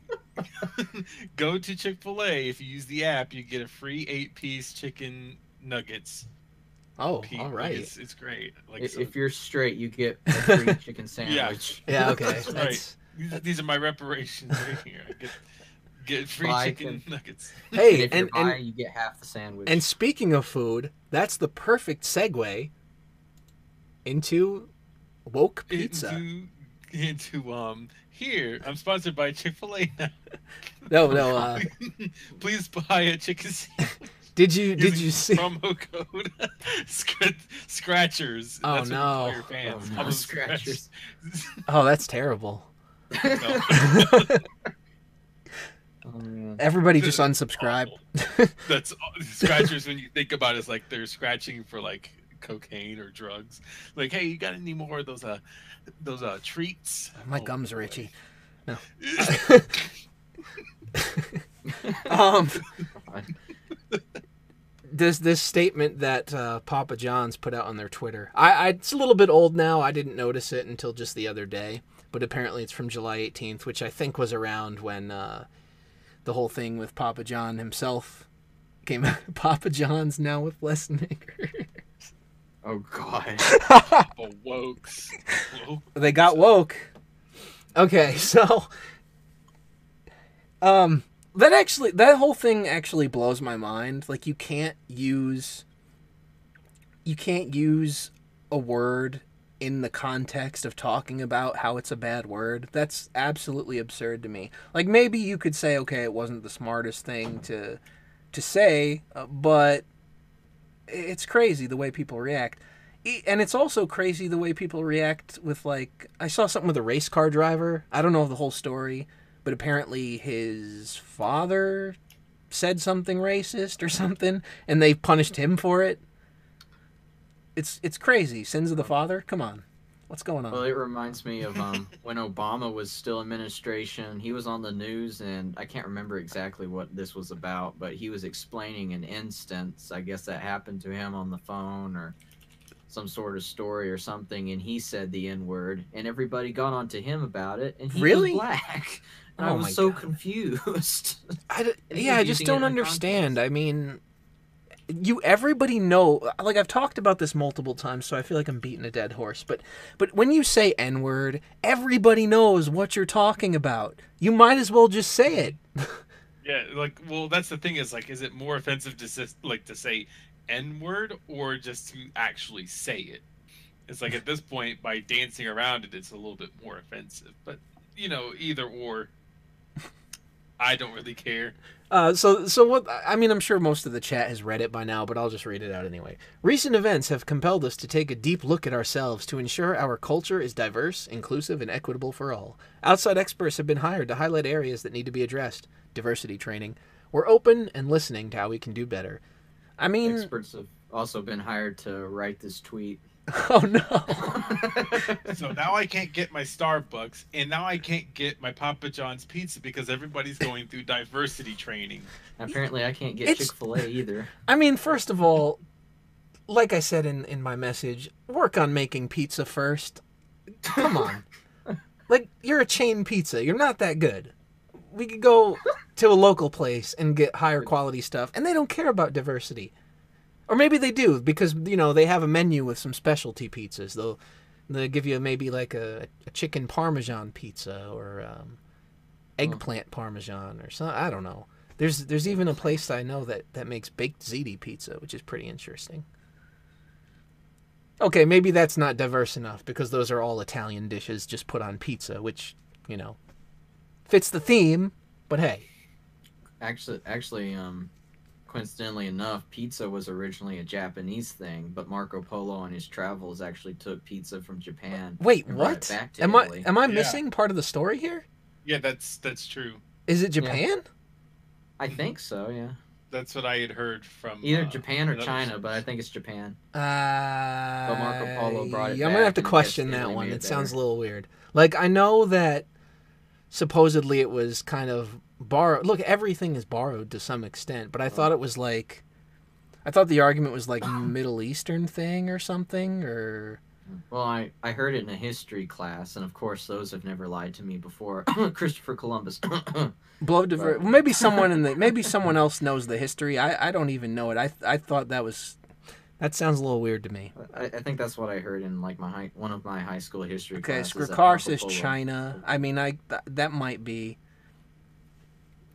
Chick-fil-A. If you use the app, you get a free 8-piece chicken nuggets. Oh, all right. It's great. If you're straight, you get a free chicken sandwich. Yeah, okay. That's right. These are my reparations right here. I get free chicken nuggets. Hey, and if you're buying, you get half the sandwich. And speaking of food, that's the perfect segue into woke pizza. Here, I'm sponsored by Chick-fil-A now. No. Please buy a chicken sandwich. Did you see promo code Scratchers? Oh, that's no. What you call your fans. Oh, no, Scratchers. Oh, that's terrible. No. Oh, man. Everybody just unsubscribe. That's Scratchers when you think about it, it's like they're scratching for like cocaine or drugs. Like, hey, you got any more of those treats? My gums are itchy. No. This statement that Papa John's put out on their Twitter. It's a little bit old now. I didn't notice it until just the other day, but apparently it's from July 18th, which I think was around when the whole thing with Papa John himself came out. Papa John's now with less niggers. Oh god. Papa wokes. They got woke. Okay, so that whole thing actually blows my mind. Like you can't use a word in the context of talking about how it's a bad word. That's absolutely absurd to me. Like maybe you could say, okay, it wasn't the smartest thing to say, but it's crazy the way people react. And it's also crazy the way people react with, like, I saw something with a race car driver. I don't know the whole story, but apparently his father said something racist or something, and they punished him for it. It's crazy. Sins of the father? Come on. What's going on? Well, it reminds me of when Obama was still administration. He was on the news, and I can't remember exactly what this was about, but he was explaining an instance, I guess, that happened to him on the phone or some sort of story or something, and he said the N-word, and everybody got onto him about it, and he Really? was black. And I Oh my was so God. confused. I just don't understand. I mean, everybody know, like, I've talked about this multiple times, so I feel like I'm beating a dead horse, but when you say N-word, everybody knows what you're talking about. You might as well just say it. Yeah, like, well, that's the thing is, like, is it more offensive to to say N-word or just to actually say it? It's like, at this point, by dancing around it, it's a little bit more offensive. But, either or, I don't really care. So what? I mean, I'm sure most of the chat has read it by now, but I'll just read it out anyway. Recent events have compelled us to take a deep look at ourselves to ensure our culture is diverse, inclusive, and equitable for all. Outside experts have been hired to highlight areas that need to be addressed. Diversity training. We're open and listening to how we can do better. I mean, experts have also been hired to write this tweet. Oh no. So now I can't get my Starbucks, and now I can't get my Papa John's pizza because everybody's going through diversity training. Apparently I can't get Chick-fil-A either. I mean, first of all, like I said in my message, work on making pizza first. Come on. Like, you're a chain pizza. You're not that good. We could go to a local place and get higher quality stuff, and they don't care about diversity. Or maybe they do, because, they have a menu with some specialty pizzas. They'll give you maybe like a chicken parmesan pizza or eggplant parmesan or something. I don't know. There's even a place I know that makes baked ziti pizza, which is pretty interesting. Okay, maybe that's not diverse enough, because those are all Italian dishes just put on pizza, which, fits the theme, but hey. Actually, coincidentally enough, pizza was originally a Japanese thing, but Marco Polo on his travels actually took pizza from Japan. Wait, and brought what? it back to Am Italy. I missing part of the story here? Yeah, that's true. Is it Japan? I think so, yeah. That's what I had heard from Either Japan or another China, source. but I think it's Japan. But Marco Polo brought it I'm gonna have back, to and I question guess that Italy one. made It it sounds a better. little weird. Like, I know that supposedly it was kind of borrowed. Look, everything is borrowed to some extent, but I thought it was like, I thought the argument was like Middle Eastern thing or something, or... Well, I heard it in a history class, and of course those have never lied to me before. Christopher Columbus. Well, maybe someone else knows the history. I don't even know it. I thought that sounds a little weird to me. I think that's what I heard in like one of my high school history Okay, classes. that Skrikar Marco says Polo- China. I mean, that might be.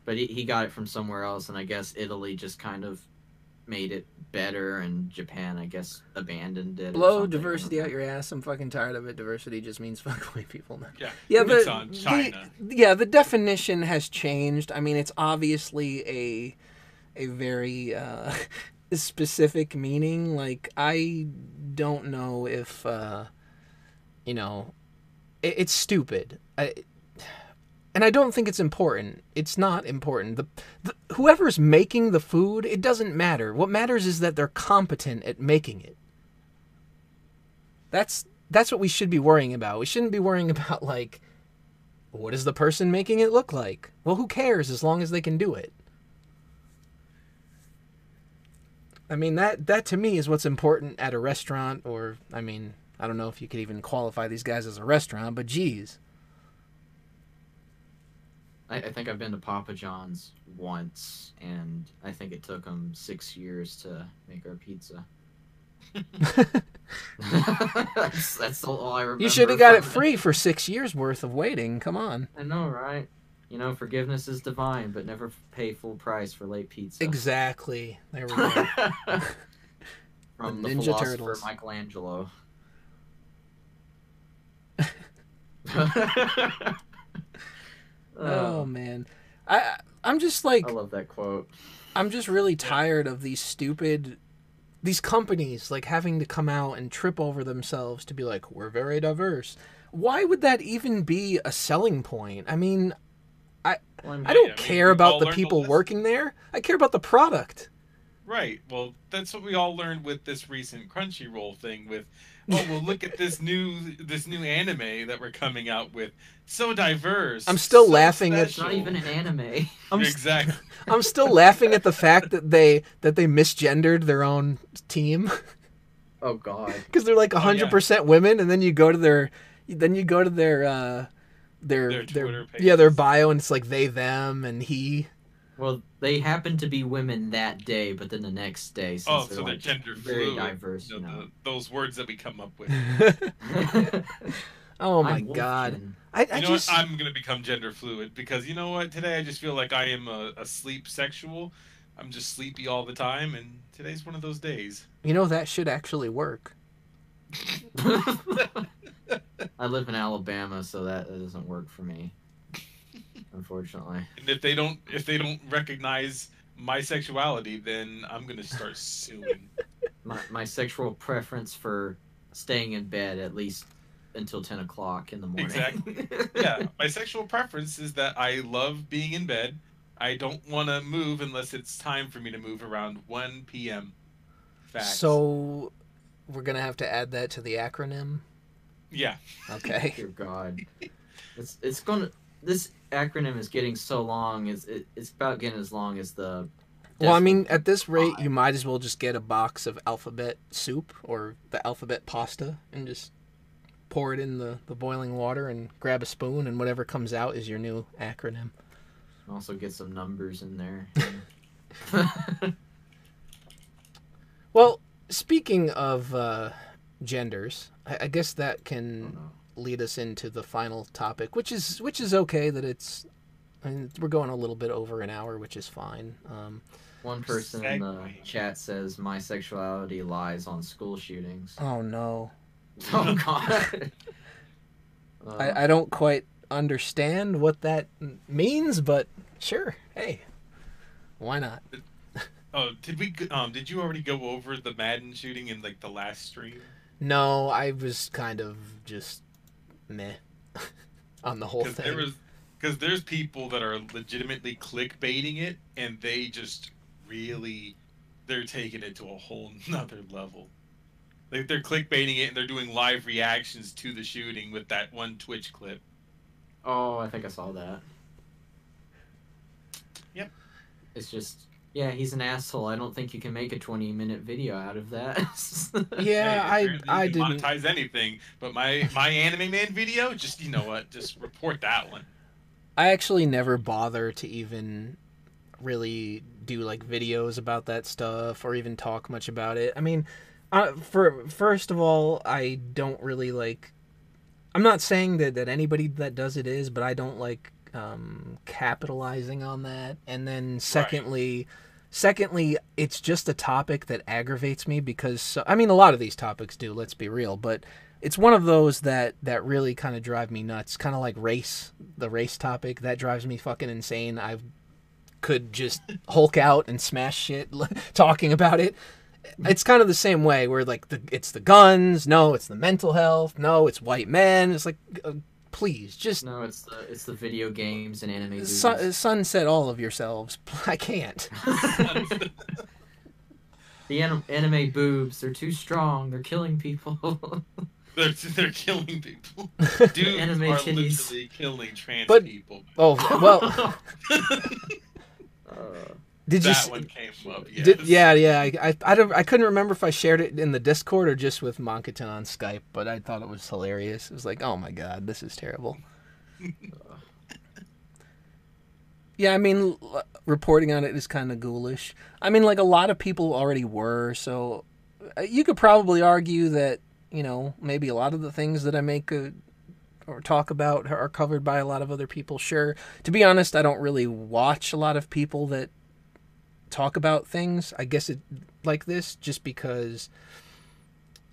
But he got it from somewhere else, and I guess Italy just kind of made it better, and Japan, I guess, abandoned it. or Blow something. diversity out your ass. I'm fucking tired of it. Diversity just means fuck white people now. Yeah, it's on China. The definition has changed. I mean, it's obviously a very specific meaning. Like, I don't know if it's stupid. And I don't think it's important. It's not important. Whoever's making the food, it doesn't matter. What matters is that they're competent at making it. That's what we should be worrying about. We shouldn't be worrying about, like, what does the person making it look like? Well, who cares as long as they can do it? I mean, that to me is what's important at a restaurant, or, I mean, I don't know if you could even qualify these guys as a restaurant, but geez. I think I've been to Papa John's once, and I think it took them 6 years to make our pizza. that's all I remember. You should have got it from free for 6 years worth of waiting. Come on. I know, right? Forgiveness is divine, but never pay full price for late pizza. Exactly. There we go. From The the Ninja philosopher Turtles. Michelangelo. Oh man, I'm just like, I love that quote. I'm just really tired of these companies like having to come out and trip over themselves to be like, we're very diverse. Why would that even be a selling point? I mean, I don't care about the people working there. I care about the product. Right. Well, that's what we all learned with this recent Crunchyroll thing with, oh, well, look at this new anime that we're coming out with. So diverse. I'm still so laughing at... It's not even an anime. Exactly. I'm still laughing at the fact that they misgendered their own team. Oh God. Because they're like 100% women, and then you go to their Their Twitter their pages. bio, and it's like they, them, and he. Well, they happen to be women that day, but then the next day, since Oh, so they're like gender very fluid. diverse, Those words that we come up with. Oh my I'm God. Wolfkin. I You know just what? I'm gonna become gender fluid because you know what? Today I just feel like I am a sleep sexual. I'm just sleepy all the time, and today's one of those days. that should actually work. I live in Alabama, so that doesn't work for me, unfortunately. And if they don't recognize my sexuality, then I'm gonna start suing. My sexual preference for staying in bed at least until 10 o'clock in the morning. Exactly. Yeah, my sexual preference is that I love being in bed. I don't want to move unless it's time for me to move around 1 p.m. Facts. So we're gonna have to add that to the acronym. Yeah. Okay. Dear God, it's gonna. This acronym is getting so long. It's about getting as long as the. Well, I mean, at this rate, Pi. you might as well just get a box of alphabet soup or the alphabet pasta and just pour it in the boiling water and grab a spoon, and whatever comes out is your new acronym. Also get some numbers in there. Well, speaking of genders, I guess that can lead us into the final topic, which is okay that it's. I mean, we're going a little bit over an hour, which is fine. One person in the chat says my sexuality lies on school shootings. Oh no. Oh God. I don't quite understand what that means, but sure. Hey, why not? Oh, did you already go over the Madden shooting in like the last stream? No, I was kind of just meh on the whole thing. Because there's people that are legitimately clickbaiting it, and they just they're taking it to a whole nother level. Like they're clickbaiting it, and they're doing live reactions to the shooting with that one Twitch clip. Oh, I think I saw that. Yep. It's just, yeah, he's an asshole. I don't think you can make a 20-minute video out of that. Yeah, Hey, I didn't didn't monetize anything, but my Anime Man video, just you know what, just report that one. I actually never bother to even really do like videos about that stuff or even talk much about it. I mean, first of all, I don't really like. I'm not saying that anybody that does it is, but I don't like capitalizing on that. And then secondly, it's just a topic that aggravates me because I mean, a lot of these topics do. Let's be real, but it's one of those that really kind of drive me nuts. Kind of like the race topic that drives me fucking insane. I could just Hulk out and smash shit talking about it. It's kind of the same way where like it's the guns, no, it's the mental health, no, it's white men. It's like, please, just no, it's the video games and anime. Sunset all of yourselves. I can't. The anime boobs, they're too strong. They're killing people. They're killing people. Dudes Anime are titties. literally killing trans people. Oh well. Did you? That one came up. Yes. Yeah. I couldn't remember if I shared it in the Discord or just with Monkaton on Skype, but I thought it was hilarious. It was like, oh my god, this is terrible. Yeah, I mean, reporting on it is kind of ghoulish. I mean, like a lot of people already were, so you could probably argue that maybe a lot of the things that I make or talk about are covered by a lot of other people. Sure. To be honest, I don't really watch a lot of people that talk about things, I guess, like this, just because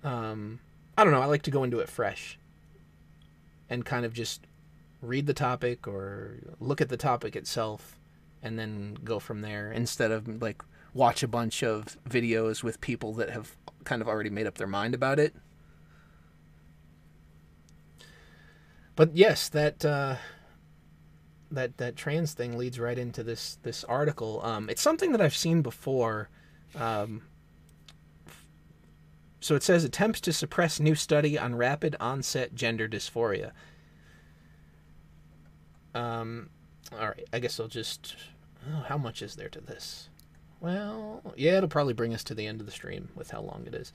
I don't know, I like to go into it fresh and kind of just read the topic or look at the topic itself and then go from there, instead of like watch a bunch of videos with people that have kind of already made up their mind about it. But yes, that trans thing leads right into this article. It's something that I've seen before. So it says, attempts to suppress new study on rapid onset gender dysphoria. All right, I guess I'll just... Oh, how much is there to this? Well, yeah, it'll probably bring us to the end of the stream with how long it is.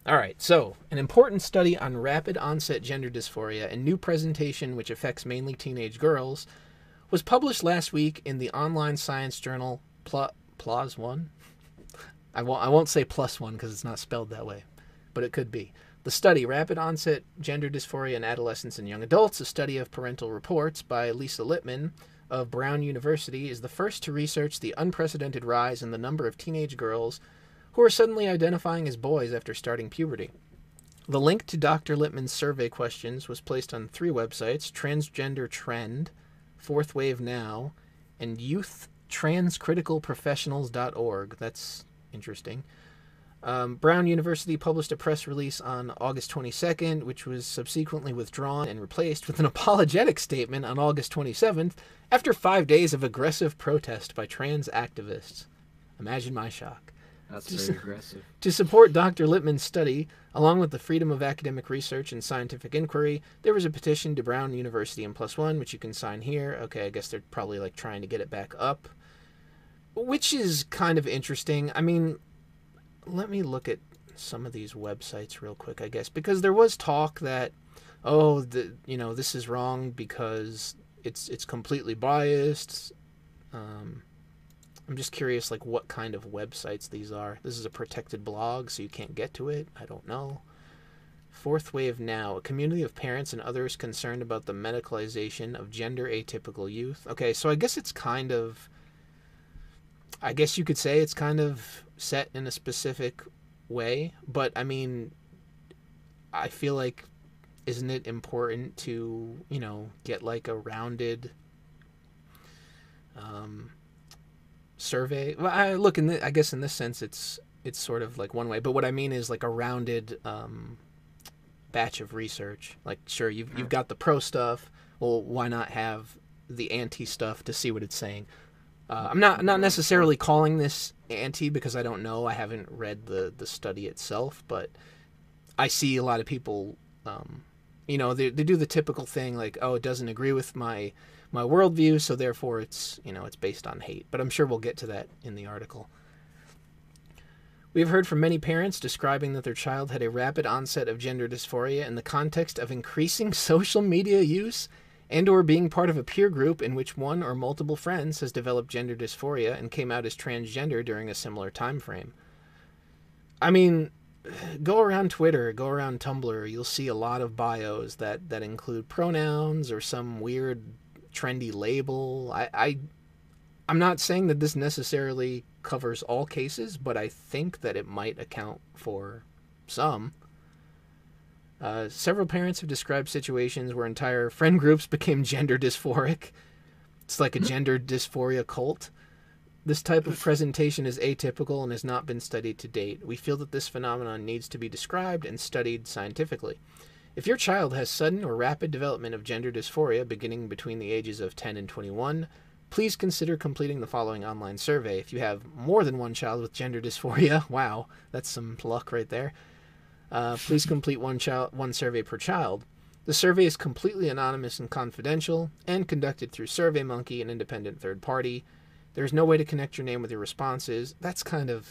All right, so an important study on rapid onset gender dysphoria and new presentation which affects mainly teenage girls was published last week in the online science journal PLOS One. I won't say plus one because it's not spelled that way, but it could be. The study, Rapid Onset Gender Dysphoria in Adolescents and Young Adults, a study of parental reports by Lisa Lippman of Brown University, is the first to research the unprecedented rise in the number of teenage girls who are suddenly identifying as boys after starting puberty. The link to Dr. Lippman's survey questions was placed on 3 websites: Transgender Trend, Fourth Wave Now, and YouthTransCriticalProfessionals.org. That's interesting. Brown University published a press release on August 22nd, which was subsequently withdrawn and replaced with an apologetic statement on August 27th after 5 days of aggressive protest by trans activists. Imagine my shock. That's very aggressive. To support Dr. Lippman's study, along with the freedom of academic research and scientific inquiry, there was a petition to Brown University and Plus One, which you can sign here. Okay, I guess they're probably like trying to get it back up, which is kind of interesting. I mean, let me look at some of these websites real quick, I guess, because there was talk that, this is wrong because it's completely biased. I'm just curious, like, what kind of websites these are. This is a protected blog, so you can't get to it. I don't know. Fourth Wave Now, a community of parents and others concerned about the medicalization of gender atypical youth. Okay, so I guess it's kind of, I guess you could say it's kind of set in a specific way, but I mean, I feel like, isn't it important to, get like a rounded survey? Well, I guess in this sense it's sort of like one way, but what I mean is like a rounded batch of research. Like, sure, you've got the pro stuff. Well, why not have the anti stuff to see what it's saying? I'm not necessarily calling this anti because I don't know. I haven't read the study itself, but I see a lot of people, they do the typical thing like, oh, it doesn't agree with my worldview, so therefore it's based on hate. But I'm sure we'll get to that in the article. We have heard from many parents describing that their child had a rapid onset of gender dysphoria in the context of increasing social media use and or being part of a peer group in which one or multiple friends has developed gender dysphoria and came out as transgender during a similar time frame. I mean, go around Twitter, go around Tumblr, you'll see a lot of bios that include pronouns or some weird trendy label. I'm not saying that this necessarily covers all cases, but I think that it might account for some. Several parents have described situations where entire friend groups became gender dysphoric. It's like a gender dysphoria cult. This type of presentation is atypical and has not been studied to date. We feel that this phenomenon needs to be described and studied scientifically. If your child has sudden or rapid development of gender dysphoria beginning between the ages of 10 and 21, please consider completing the following online survey. If you have more than one child with gender dysphoria, wow, that's some luck right there. Please complete one survey per child. The survey is completely anonymous and confidential and conducted through SurveyMonkey, an independent third party. There's no way to connect your name with your responses. That's kind of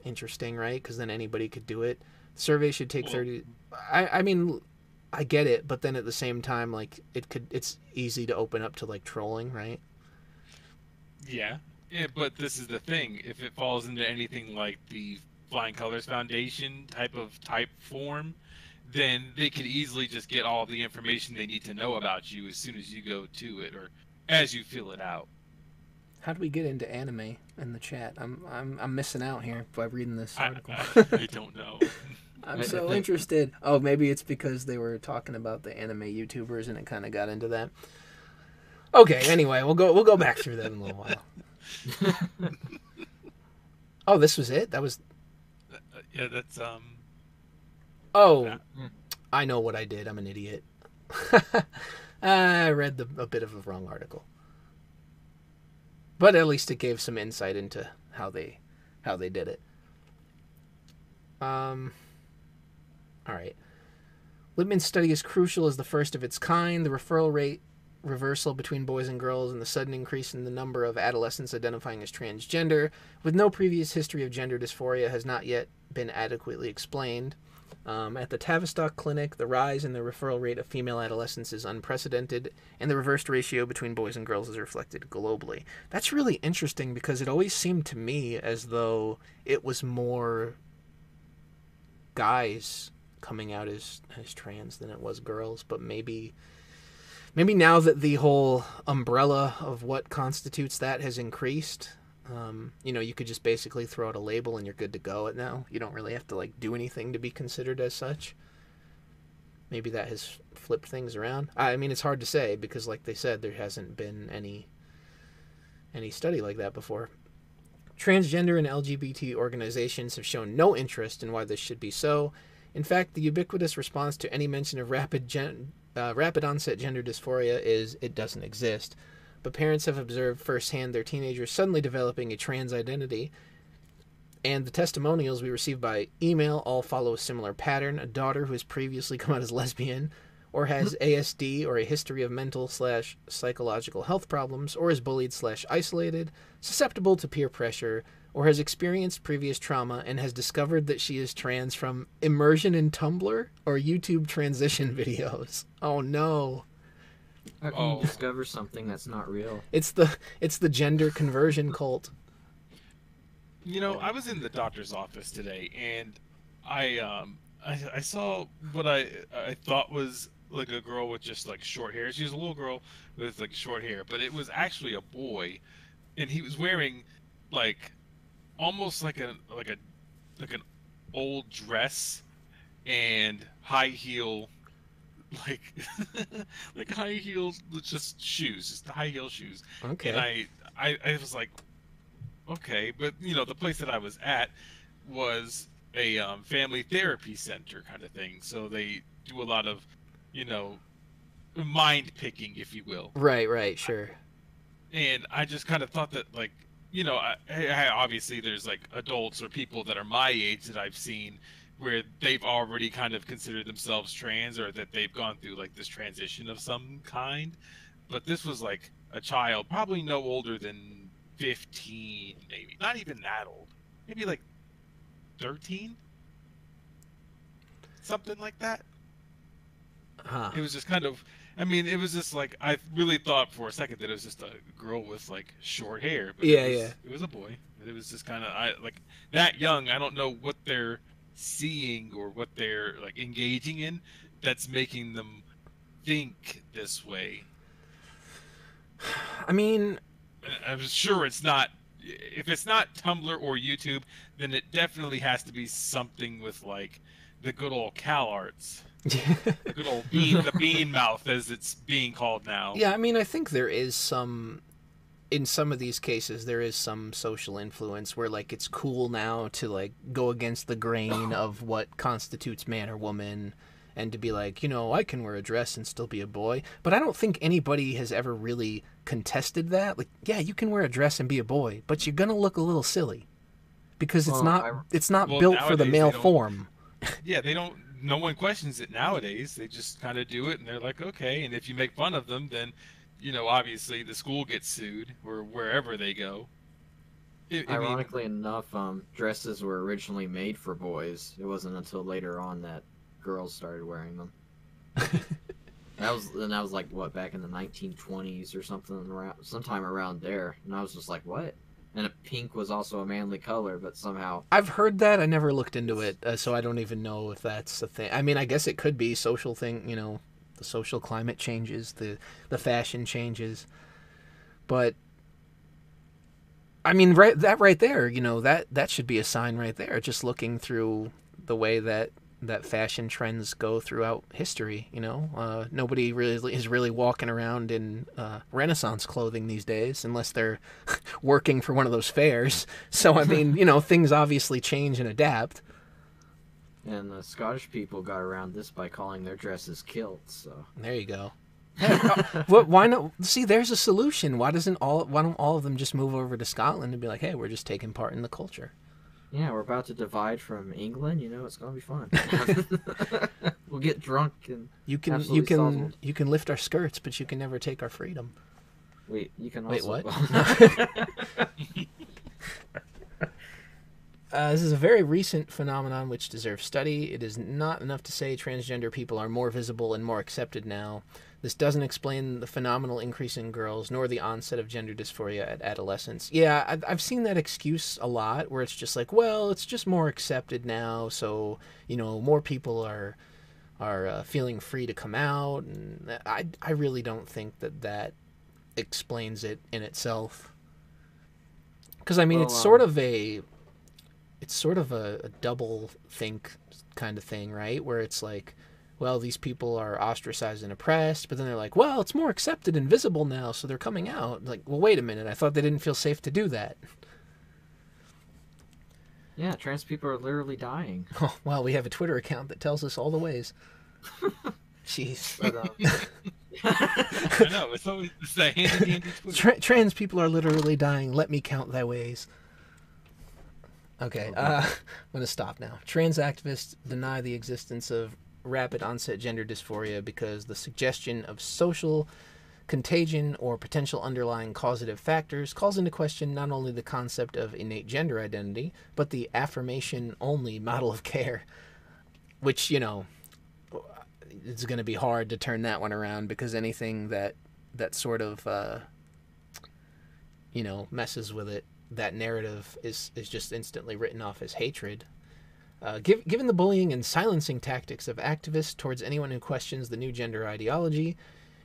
interesting, right? Because then anybody could do it. The survey should take 30... I mean, I get it, but then at the same time, like, it's easy to open up to, like, trolling, right? Yeah, but this is the thing. If it falls into anything like the Flying Colors Foundation type form, then they could easily just get all the information they need to know about you as soon as you go to it or as you fill it out. How do we get into anime in the chat? I'm missing out here by reading this article. I don't know. I'm so interested. Oh, maybe it's because they were talking about the anime YouTubers and it kind of got into that. Okay, anyway, we'll go back through that in a little while. Oh, this was it? That was... Yeah, that's Oh, I know what I did. I'm an idiot. I read a bit of a wrong article. But at least it gave some insight into how they did it. All right. Lippman's study is crucial as the first of its kind. The referral rate reversal between boys and girls and the sudden increase in the number of adolescents identifying as transgender, with no previous history of gender dysphoria, has not yet been adequately explained. At the Tavistock Clinic, the rise in the referral rate of female adolescents is unprecedented, and the reversed ratio between boys and girls is reflected globally. That's really interesting because it always seemed to me as though it was more guys coming out as trans than it was girls, but maybe now that the whole umbrella of what constitutes that has increased, you could just basically throw out a label and you're good to go now. You don't really have to do anything to be considered as such. Maybe that has flipped things around. I mean, it's hard to say because, like they said, there hasn't been any study like that before. Transgender and LGBT organizations have shown no interest in why this should be so. In fact, the ubiquitous response to any mention of rapid onset gender dysphoria is it doesn't exist. But parents have observed firsthand their teenagers suddenly developing a trans identity, and the testimonials we receive by email all follow a similar pattern. A daughter who has previously come out as lesbian, or has ASD, or a history of mental/psychological health problems, or is bullied/isolated, susceptible to peer pressure, or has experienced previous trauma and has discovered that she is trans from immersion in Tumblr or YouTube transition videos. Oh no. How can you discover something that's not real? It's the gender conversion cult. I was in the doctor's office today, and I saw what I thought was like a girl with just short hair. She was a little girl with short hair, but it was actually a boy, and he was wearing almost like an old dress and high heel. Like high heels, just shoes, just high heel shoes. Okay. And I was like, okay, but the place that I was at was a family therapy center kind of thing. So they do a lot of, mind picking, if you will. Right, sure. And I just kind of thought that I obviously there's adults or people that are my age that I've seen where they've already kind of considered themselves trans, or that they've gone through this transition of some kind. But this was a child, probably no older than 15, maybe. Not even that old. Maybe 13? Something like that. Huh. It was just kind of, it was just I really thought for a second that it was just a girl with short hair. But it was a boy. It was just kind of, that young, I don't know what they're seeing or what they're engaging in that's making them think this way. I mean, I'm sure it's not, if it's not Tumblr or YouTube, then it definitely has to be something with the good old Cal Arts. The good old the bean mouth, as it's being called now. Yeah, I mean, I think there is in some of these cases, there is some social influence where it's cool now to go against the grain of what constitutes man or woman, and to be I can wear a dress and still be a boy. But I don't think anybody has ever really contested that. Yeah, you can wear a dress and be a boy, but you're gonna look a little silly because it's not built for the male form. Yeah, they don't. No one questions it nowadays. They just kind of do it, and they're like, okay. And if you make fun of them, then obviously the school gets sued, or wherever they go. Ironically enough, dresses were originally made for boys. It wasn't until later on that girls started wearing them. That was what, back in the 1920s or something, sometime around there. And I was just like, what? And pink was also a manly color, but somehow... I've heard that. I never looked into it, so I don't even know if that's a thing. I mean, I guess it could be social thing, the social climate changes, the fashion changes. But I mean, right there, that should be a sign right there, just looking through the way that fashion trends go throughout history. Nobody really is walking around in Renaissance clothing these days unless they're working for one of those fairs. So I mean, things obviously change and adapt. And the Scottish people got around this by calling their dresses kilts. So there you go. Hey, why not? See, there's a solution. Why don't all of them just move over to Scotland and be like, hey, we're just taking part in the culture? Yeah, we're about to divide from England. It's gonna be fun. We'll We'll get drunk and You can absolutely sozzled. you can lift our skirts, but you can never take our freedom. Wait, you can Wait, also... what? This is a very recent phenomenon which deserves study. It is not enough to say transgender people are more visible and more accepted now. This doesn't explain the phenomenal increase in girls, nor the onset of gender dysphoria at adolescence. Yeah, I've seen that excuse a lot, where it's just like, well, it's just more accepted now, so, more people are feeling free to come out, and I really don't think that explains it in itself. Because, I mean, Well, it's sort of a double think kind of thing, right? Where it's like, well, these people are ostracized and oppressed, but then they're like, well, it's more accepted and visible now, so they're coming out. Like, well, wait a minute, I thought they didn't feel safe to do that. Yeah, trans people are literally dying. Oh, well, we have a Twitter account that tells us all the ways. Jeez. But, I know, it's that handy Twitter. Trans people are literally dying. Let me count thy ways. Okay, I'm going to stop now. Trans activists deny the existence of rapid onset gender dysphoria because the suggestion of social contagion or potential underlying causative factors calls into question not only the concept of innate gender identity, but the affirmation-only model of care, which, it's going to be hard to turn that one around, because anything that sort of, messes with it, that narrative is just instantly written off as hatred. Given the bullying and silencing tactics of activists towards anyone who questions the new gender ideology,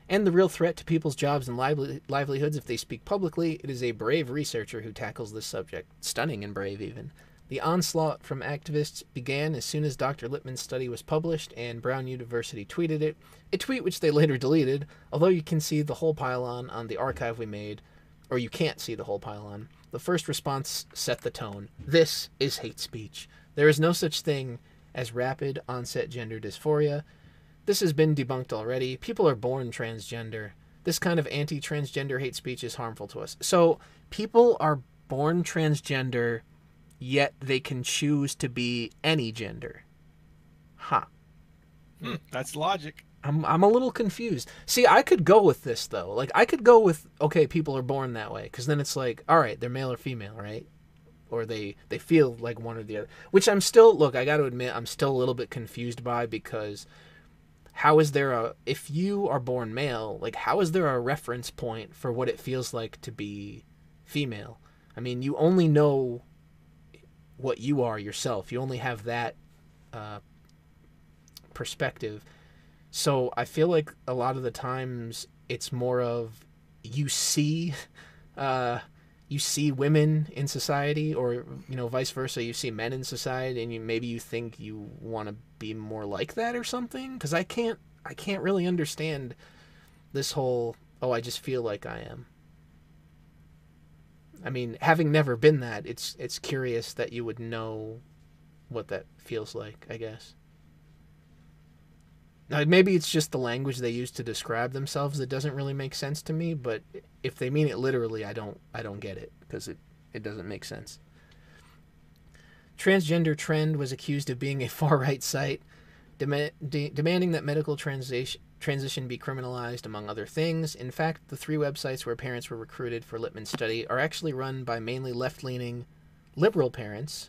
and the real threat to people's jobs and livelihoods if they speak publicly, it is a brave researcher who tackles this subject. Stunning and brave, even. The onslaught from activists began as soon as Dr. Lippman's study was published and Brown University tweeted it, a tweet which they later deleted, although you can see the whole pylon on the archive we made, or you can't see the whole pylon. The first response set the tone. This is hate speech. There is no such thing as rapid onset gender dysphoria. This has been debunked already. People are born transgender. This kind of anti-transgender hate speech is harmful to us. So people are born transgender, yet they can choose to be any gender. Huh. That's logic. I'm a little confused. See, I could go with this, though. Like, I could go with, okay, people are born that way, because then it's like, all right, they're male or female, right? Or they feel like one or the other. Which I'm still, look, I got to admit, I'm still a little bit confused by, because how is there if you are born male, like, how is there a reference point for what it feels like to be female? I mean, you only know what you are yourself. You only have that perspective. So I feel like a lot of the times it's more of you see women in society, or vice versa. You see men in society, and maybe you think you want to be more like that or something. Because I can't really understand this whole I just feel like I am. I mean, having never been that, it's curious that you would know what that feels like, I guess. Now, maybe it's just the language they use to describe themselves that doesn't really make sense to me, but if they mean it literally, I don't get it, because it doesn't make sense. Transgender Trend was accused of being a far-right site, demanding that medical transition be criminalized, among other things. In fact, the 3 websites where parents were recruited for Lippman's study are actually run by mainly left-leaning liberal parents,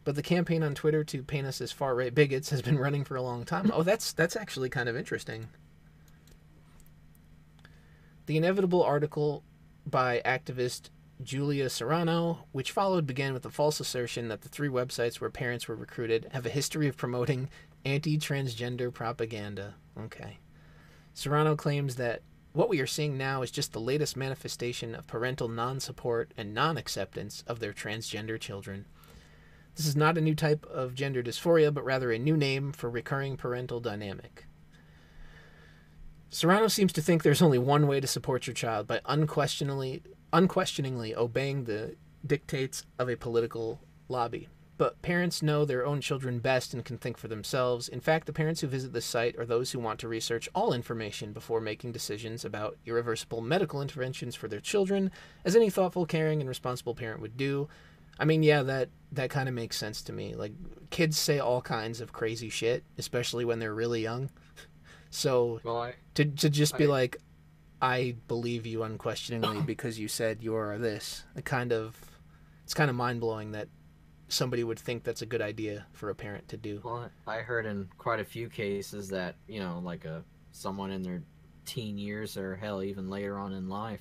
but the campaign on Twitter to paint us as far-right bigots has been running for a long time. Oh, that's actually kind of interesting. The inevitable article by activist Julia Serrano, which followed, began with the false assertion that the 3 websites where parents were recruited have a history of promoting anti-transgender propaganda. Okay. Serrano claims that what we are seeing now is just the latest manifestation of parental non-support and non-acceptance of their transgender children. This is not a new type of gender dysphoria, but rather a new name for recurring parental dynamic. Serrano seems to think there's only one way to support your child, by unquestioningly obeying the dictates of a political lobby. But parents know their own children best and can think for themselves. In fact, the parents who visit this site are those who want to research all information before making decisions about irreversible medical interventions for their children, as any thoughtful, caring, and responsible parent would do. I mean, yeah, that kind of makes sense to me. Like, kids say all kinds of crazy shit, especially when they're really young. So Well, to just be I like, I believe you unquestioningly because you said you're this, it's kind of mind blowing that somebody would think that's a good idea for a parent to do. well, I heard in quite a few cases that, you know, like someone in their teen years or hell even later on in life,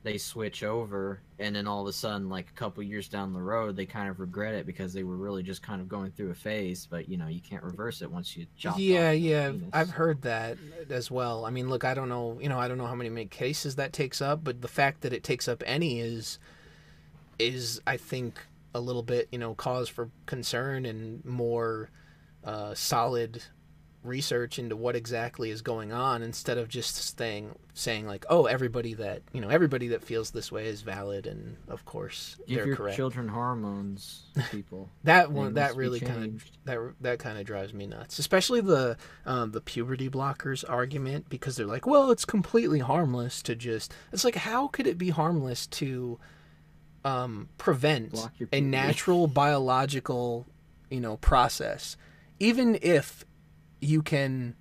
they switch over, and then all of a sudden, like a couple years down the road, they kind of regret it because they were really just kind of going through a phase. But you know, you can't reverse it once you chopped Yeah, off your yeah, penis. I've So heard that as well. I mean, look, I don't know, I don't know how many cases that takes up, but the fact that it takes up any is I think a little bit, cause for concern and more solid research into what exactly is going on instead of just saying like, oh, everybody that feels this way is valid, and of course give they're your correct. children hormones, people. That They one that must be really kind changed. of that kind of drives me nuts, especially the puberty blockers argument, because they're like, well, it's completely harmless to just. It's like, how could it be harmless to prevent Block your a puberty. natural biological process, even if you can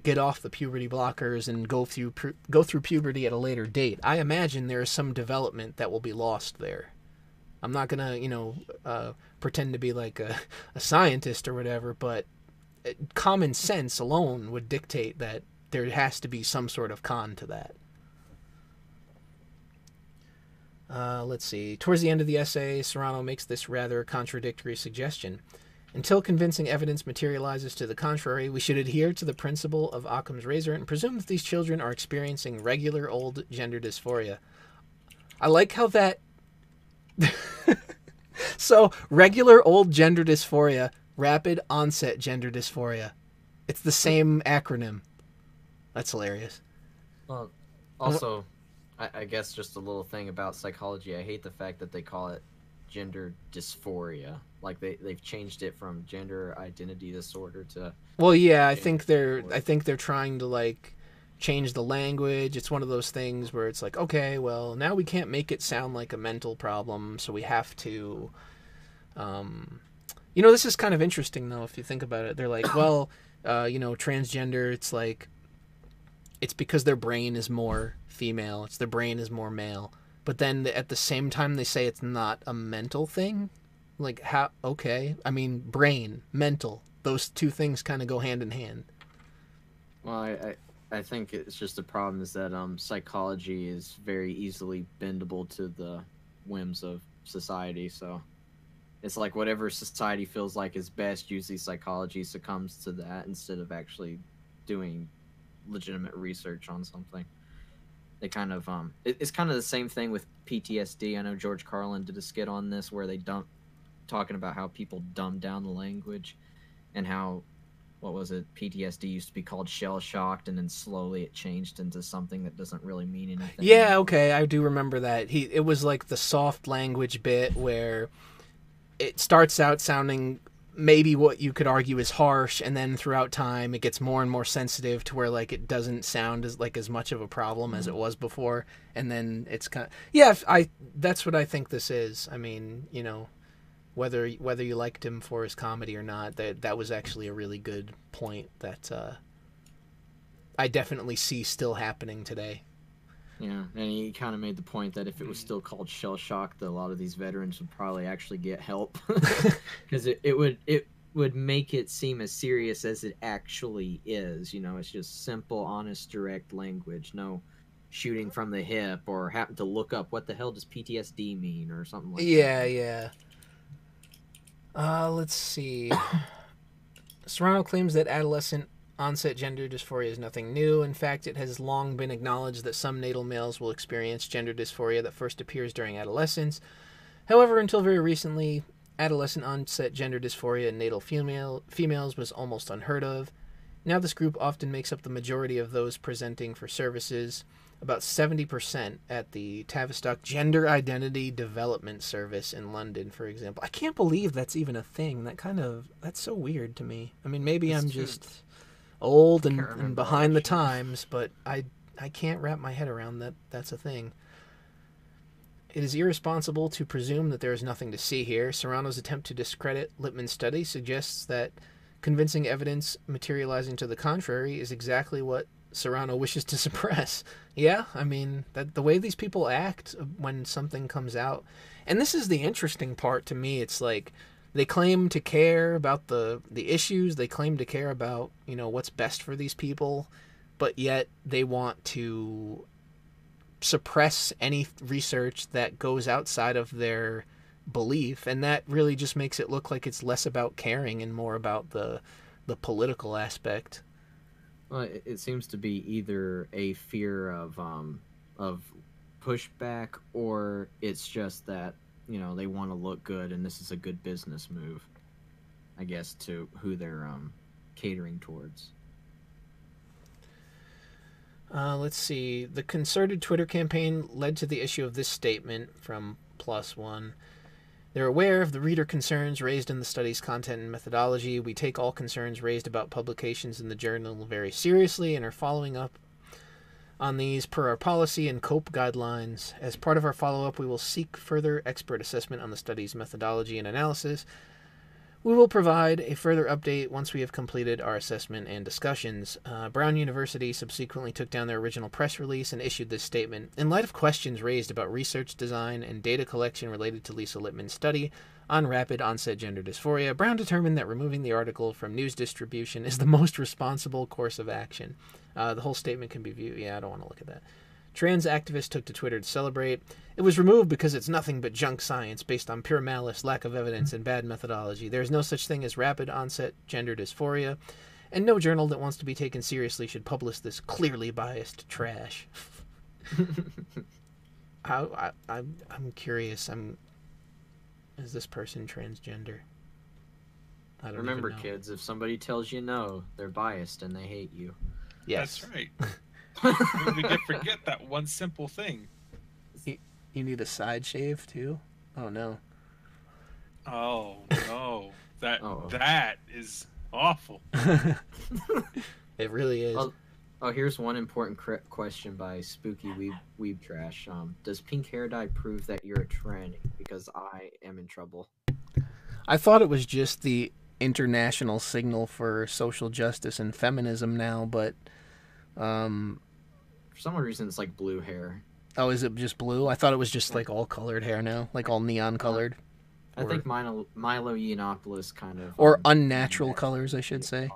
get off the puberty blockers and go through puberty at a later date. I imagine there is some development that will be lost there. I'm not gonna pretend to be like a scientist or whatever, but common sense alone would dictate that there has to be some sort of con to that. Let's see. Towards the end of the essay, Serrano makes this rather contradictory suggestion. Until convincing evidence materializes to the contrary, we should adhere to the principle of Occam's razor and presume that these children are experiencing regular old gender dysphoria. I like how that... So, regular old gender dysphoria, rapid onset gender dysphoria. It's the same acronym. That's hilarious. Well, also, I guess just a little thing about psychology. I hate the fact that they call it gender dysphoria. Like they've changed it from gender identity disorder to. Well, yeah, I think they're trying to like change the language. It's one of those things where it's like, okay, well, now we can't make it sound like a mental problem, so we have to. This is kind of interesting though if you think about it. They're like, well, transgender. It's like, it's because their brain is more female. Their brain is more male. But then at the same time, they say it's not a mental thing. Like, how? Okay. I mean, brain, mental. Those two things kind of go hand in hand. Well, I think it's just the problem is that psychology is very easily bendable to the whims of society. So it's like whatever society feels like is best, usually psychology succumbs to that instead of actually doing legitimate research on something. They kind of it's kind of the same thing with PTSD. I know George Carlin did a skit on this where they talking about how people dumb down the language and how, what was it, PTSD used to be called shell shocked, and then slowly it changed into something that doesn't really mean anything. Yeah, okay, I do remember that. It was like the soft language bit where it starts out sounding maybe what you could argue is harsh, and then throughout time it gets more and more sensitive to where like it doesn't sound as much of a problem as it was before, and then it's kind of, that's what I think this is. I mean, whether you liked him for his comedy or not, that was actually a really good point that I definitely see still happening today. Yeah, and he kind of made the point that if it was still called shell shock, that a lot of these veterans would probably actually get help because it would make it seem as serious as it actually is. It's just simple, honest, direct language. No shooting from the hip or having to look up what the hell does PTSD mean or something like that. Yeah. Let's see. Serrano claims that adolescent onset gender dysphoria is nothing new. In fact, it has long been acknowledged that some natal males will experience gender dysphoria that first appears during adolescence. However, until very recently, adolescent onset gender dysphoria in natal females was almost unheard of. Now this group often makes up the majority of those presenting for services, about 70% at the Tavistock Gender Identity Development Service in London, for example. I can't believe that's even a thing. That's so weird to me. I mean, maybe I'm just old and behind the times, but I can't wrap my head around that that's a thing. It is irresponsible to presume that there is nothing to see here. Serrano's attempt to discredit Lippmann's study suggests that convincing evidence materializing to the contrary is exactly what Serrano wishes to suppress. Yeah, I mean, that the way these people act when something comes out. And this is the interesting part to me. It's like they claim to care about the issues. They claim to care about, you know, what's best for these people. But yet they want to suppress any research that goes outside of their belief. And that really just makes it look like it's less about caring and more about the political aspect. Well, it seems to be either a fear of pushback, or it's just that, you know, they want to look good and this is a good business move, I guess, to who they're catering towards. Let's see. The concerted Twitter campaign led to the issue of this statement from +1. They're aware of the reader concerns raised in the study's content and methodology. We take all concerns raised about publications in the journal very seriously and are following up on these per our policy and COPE guidelines. As part of our follow-up, we will seek further expert assessment on the study's methodology and analysis. We will provide a further update once we have completed our assessment and discussions. Brown University subsequently took down their original press release and issued this statement. In light of questions raised about research design and data collection related to Lisa Lippmann's study on rapid onset gender dysphoria, Brown determined that removing the article from news distribution is the most responsible course of action. The whole statement can be viewed. Yeah, I don't want to look at that. Trans activists took to Twitter to celebrate. It was removed because it's nothing but junk science based on pure malice, lack of evidence, and bad methodology. There is no such thing as rapid onset gender dysphoria, and no journal that wants to be taken seriously should publish this clearly biased trash. I'm curious. Is this person transgender? I don't Remember, even know. kids, if somebody tells you no, they're biased and they hate you. Yes. That's right. We can forget that one simple thing. You need a side shave too? Oh no. Oh no, Uh-oh. that is awful. It really is. Oh, here's one important question by Spooky Weeb Trash. Does pink hair dye prove that you're a tranny? Because I am in trouble. I thought it was just the international signal for social justice and feminism now, but For some reason, it's like blue hair. oh, is it just blue? I thought it was just like all colored hair now, like all neon colored. I think Milo Yiannopoulos kind of... Or unnatural colors, I should say.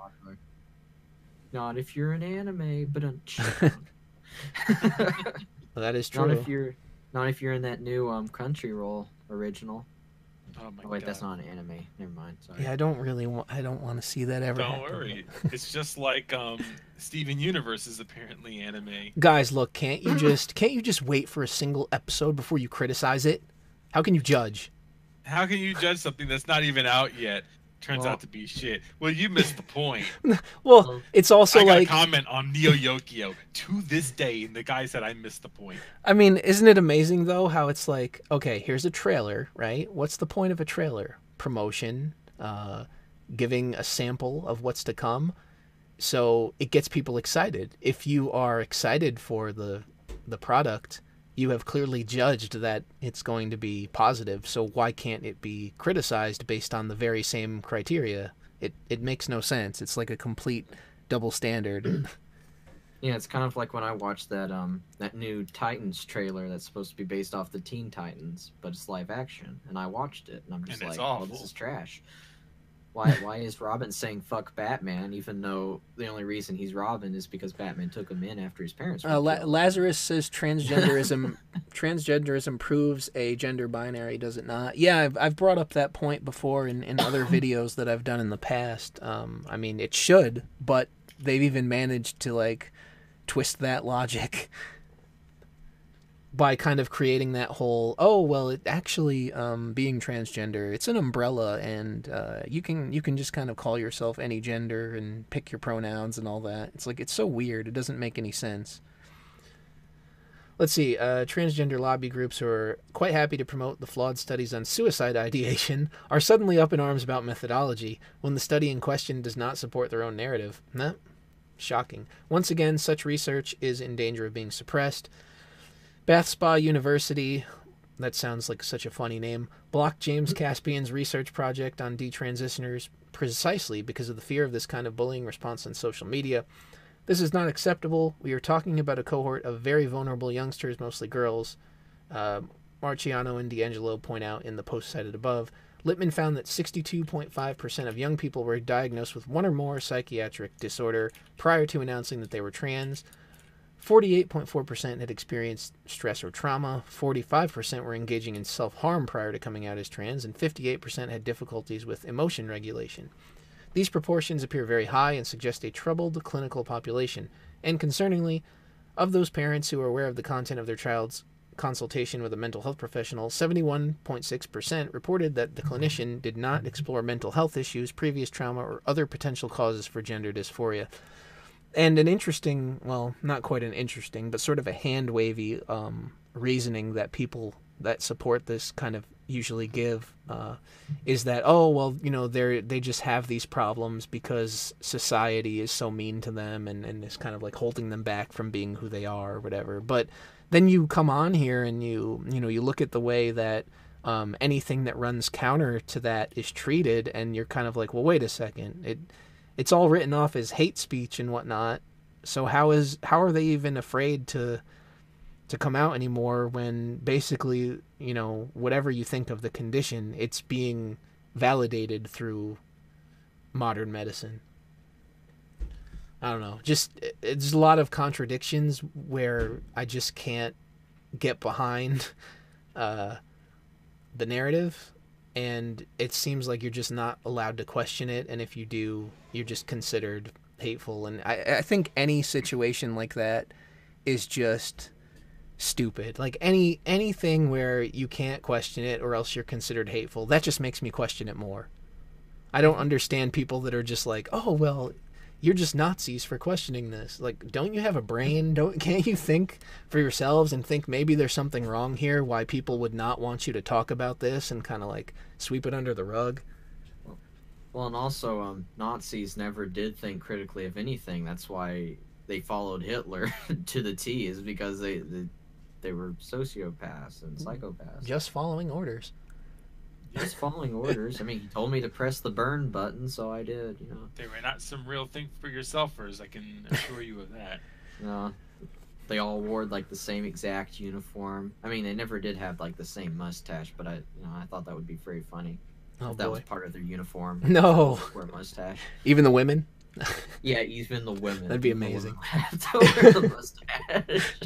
Not if you're an anime, but Well, that is true. Not if you're in that new Crunchyroll original. Oh my Oh wait, God. that's not an anime. Never mind. Sorry. Yeah, I don't want to see that ever Don't happen. worry. It's just like Steven Universe is apparently anime. Guys, look, can't you just wait for a single episode before you criticize it? How can you judge? How can you judge something that's not even out yet? Turns out to be shit. Well, you missed the point. Well, it's also I got like a comment on Neo Yokio to this day, and the guy said I missed the point. I mean, isn't it amazing though how it's like, okay, here's a trailer, right? What's the point of a trailer? Promotion, giving a sample of what's to come. So it gets people excited. If you are excited for the product, you have clearly judged that it's going to be positive. So why can't it be criticized based on the very same criteria? It makes no sense. It's like a complete double standard. Yeah, it's kind of like when I watched that new Titans trailer that's supposed to be based off the Teen Titans, but it's live action, and I watched it, and I'm just And it's like, oh, this awful. is trash. Why is Robin saying fuck Batman, even though the only reason he's Robin is because Batman took him in after his parents were killed? Lazarus says transgenderism proves a gender binary, does it not? Yeah, I've brought up that point before in other videos that I've done in the past. I mean, it should, but they've even managed to like twist that logic by kind of creating that whole, oh well, it actually being transgender, it's an umbrella, and you can just kind of call yourself any gender and pick your pronouns and all that. It's like, it's so weird. It doesn't make any sense. Let's see. Transgender lobby groups who are quite happy to promote the flawed studies on suicide ideation are suddenly up in arms about methodology when the study in question does not support their own narrative. Nah, shocking. Once again, such research is in danger of being suppressed. Bath Spa University that sounds like such a funny name, blocked James Caspian's research project on detransitioners precisely because of the fear of this kind of bullying response on social media. This is not acceptable. We are talking about a cohort of very vulnerable youngsters, mostly girls. Marciano and D'Angelo point out in the post cited above. Lippman found that 62.5% of young people were diagnosed with one or more psychiatric disorder prior to announcing that they were trans. 48.4% had experienced stress or trauma, 45% were engaging in self-harm prior to coming out as trans, and 58% had difficulties with emotion regulation. These proportions appear very high and suggest a troubled clinical population. And concerningly, of those parents who are aware of the content of their child's consultation with a mental health professional, 71.6% reported that the clinician did not explore mental health issues, previous trauma, or other potential causes for gender dysphoria. And an interesting, well, not quite an interesting, but sort of a hand-wavy reasoning that people that support this kind of usually give is that, oh, well, you know, they just have these problems because society is so mean to them and is kind of like holding them back from being who they are or whatever. But then you come on here and you look at the way that anything that runs counter to that is treated, and you're kind of like, well, wait a second, it's all written off as hate speech and whatnot. So how are they even afraid to come out anymore when basically, you know, whatever you think of the condition, it's being validated through modern medicine? I don't know. Just, it's a lot of contradictions where I just can't get behind the narrative. And it seems like you're just not allowed to question it. And if you do, you're just considered hateful. And I think any situation like that is just stupid. Like anything where you can't question it or else you're considered hateful, that just makes me question it more. I don't understand people that are just like, oh, well, you're just Nazis for questioning this. Like, don't you have a brain? Can't you think for yourselves and think maybe there's something wrong here, why people would not want you to talk about this and kind of like sweep it under the rug? Well, and also, Nazis never did think critically of anything. That's why they followed Hitler to the T, is because they were sociopaths and psychopaths. Just following orders. Just following orders. I mean, he told me to press the burn button, so I did, you know. They were not some real think for yourselfers, I can assure you of that. No. They all wore like the same exact uniform. I mean, they never did have like the same mustache, but I thought that would be very funny. Oh, if that boy. was part of their uniform. No. Wear a mustache. Even the women? Yeah, even the women. That'd be amazing. Have to wear the mustache.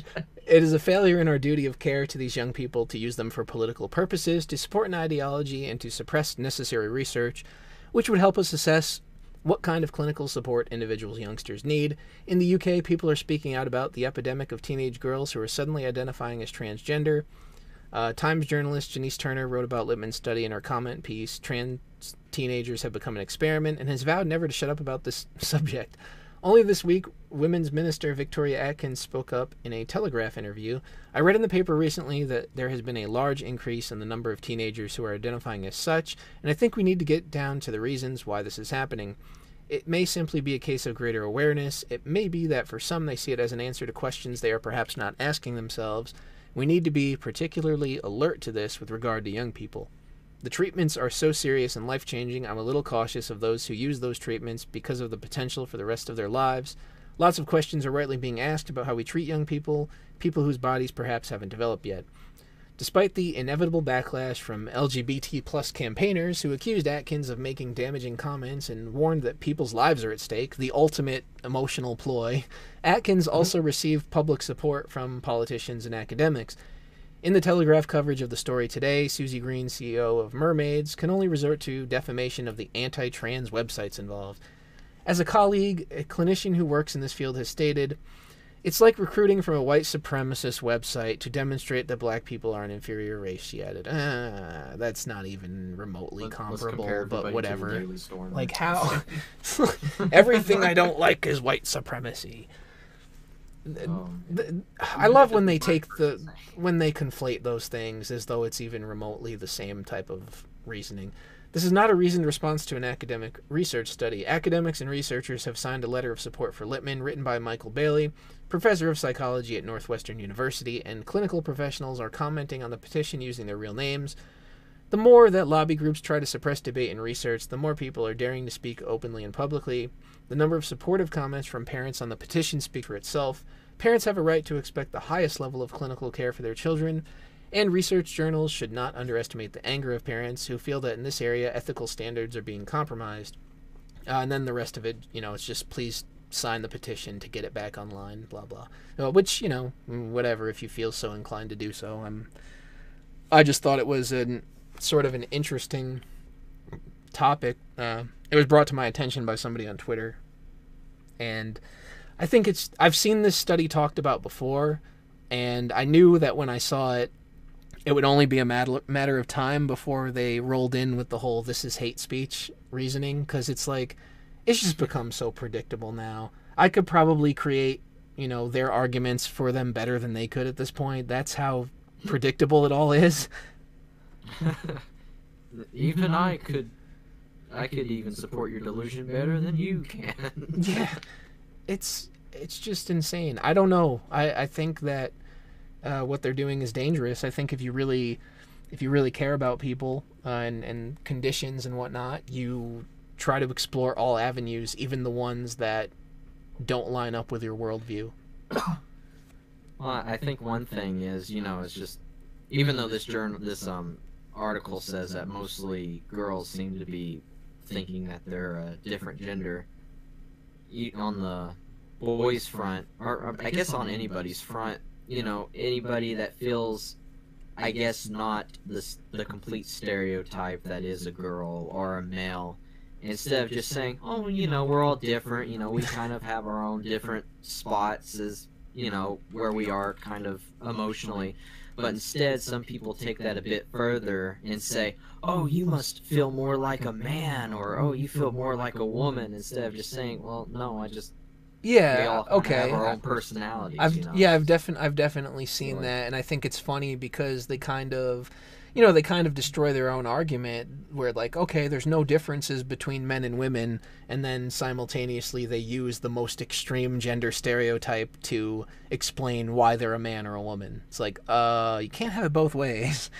It is a failure in our duty of care to these young people to use them for political purposes, to support an ideology, and to suppress necessary research, which would help us assess what kind of clinical support individuals youngsters need. In the UK, people are speaking out about the epidemic of teenage girls who are suddenly identifying as transgender. Times journalist Janice Turner wrote about Lippman's study in her comment piece, Trans Teenagers Have Become an Experiment, and has vowed never to shut up about this subject. Only this week, Women's Minister Victoria Atkins spoke up in a Telegraph interview. I read in the paper recently that there has been a large increase in the number of teenagers who are identifying as such, and I think we need to get down to the reasons why this is happening. It may simply be a case of greater awareness. It may be that for some they see it as an answer to questions they are perhaps not asking themselves. We need to be particularly alert to this with regard to young people. The treatments are so serious and life-changing, I'm a little cautious of those who use those treatments because of the potential for the rest of their lives. Lots of questions are rightly being asked about how we treat young people whose bodies perhaps haven't developed yet. Despite the inevitable backlash from LGBT plus campaigners who accused Atkins of making damaging comments and warned that people's lives are at stake, the ultimate emotional ploy, Atkins also received public support from politicians and academics. In the Telegraph coverage of the story today, Susie Green, CEO of Mermaids, can only resort to defamation of the anti-trans websites involved. As a colleague, a clinician who works in this field has stated, "It's like recruiting from a white supremacist website to demonstrate that black people are an inferior race," she added. That's not even remotely comparable, but whatever. Like, how? Everything I don't like is white supremacy. I love when they when they conflate those things as though it's even remotely the same type of reasoning. This is not a reasoned response to an academic research study. Academics and researchers have signed a letter of support for Lippmann, written by Michael Bailey, professor of psychology at Northwestern University, and clinical professionals are commenting on the petition using their real names. The more that lobby groups try to suppress debate and research, the more people are daring to speak openly and publicly. The number of supportive comments from parents on the petition speak for itself. Parents have a right to expect the highest level of clinical care for their children, and research journals should not underestimate the anger of parents who feel that in this area ethical standards are being compromised. And then the rest of it, it's just please sign the petition to get it back online, blah, blah. Which, whatever, if you feel so inclined to do so. I just thought it was sort of an interesting topic. It was brought to my attention by somebody on Twitter. And I think I've seen this study talked about before, and I knew that when I saw it, it would only be a matter of time before they rolled in with the whole "this is hate speech" reasoning, because it's just become so predictable now. I could probably create, their arguments for them better than they could at this point. That's how predictable it all is. Even I could even support your delusion better than you can. Yeah, it's just insane. I don't know. I think that what they're doing is dangerous. I think if you really care about people and conditions and whatnot, you try to explore all avenues, even the ones that don't line up with your worldview. Well, I think one thing is, it's just, even though this article says that mostly girls seem to be thinking that they're a different gender, on the boys' front, or I guess on anybody's front, anybody that feels, I guess, not the complete stereotype that is a girl or a male, instead of just saying, oh, we're all different, we kind of have our own different spots as, where we are kind of emotionally, but instead some people take that a bit further and say, oh, you must feel more like a man, or oh, you feel more like a woman, instead of just saying, well, no, we all have our own personalities. I've definitely seen that, and I think it's funny because they kind of destroy their own argument, where okay, there's no differences between men and women, and then simultaneously they use the most extreme gender stereotype to explain why they're a man or a woman. It's you can't have it both ways.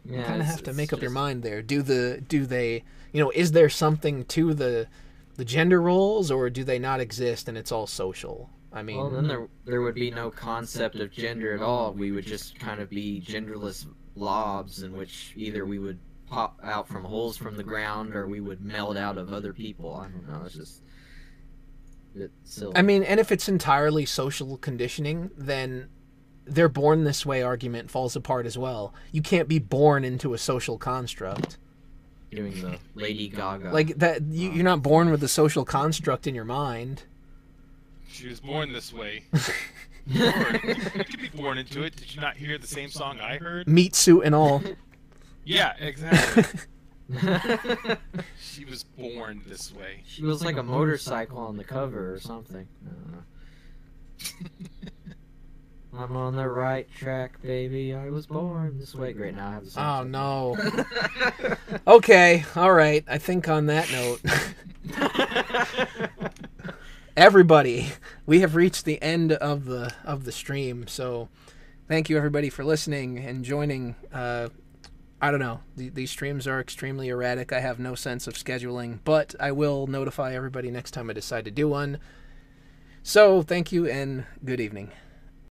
You kind of have to make up your mind there. Do they, is there something to the gender roles, or do they not exist and it's all social? I mean, well, then there would be no concept of gender at all. We would just kind of be genderless blobs in which either we would pop out from holes from the ground or we would meld out of other people. I don't know. It's just a bit silly. I mean, and if it's entirely social conditioning, then they're born this way argument falls apart as well. You can't be born into a social construct. Doing the Lady Gaga. You're not born with the social construct in your mind. She was born this way. You could be born into it. Did you not hear the same song I heard? Meat suit and all. Yeah, exactly. She was born this way. She was like a motorcycle on the cover or something. I'm on the right track, baby. I was born this way. Great, now I have the song. Oh, no. Okay, all right. I think on that note, everybody, we have reached the end of the stream. So thank you, everybody, for listening and joining. I don't know. These streams are extremely erratic. I have no sense of scheduling, but I will notify everybody next time I decide to do one. So thank you and good evening.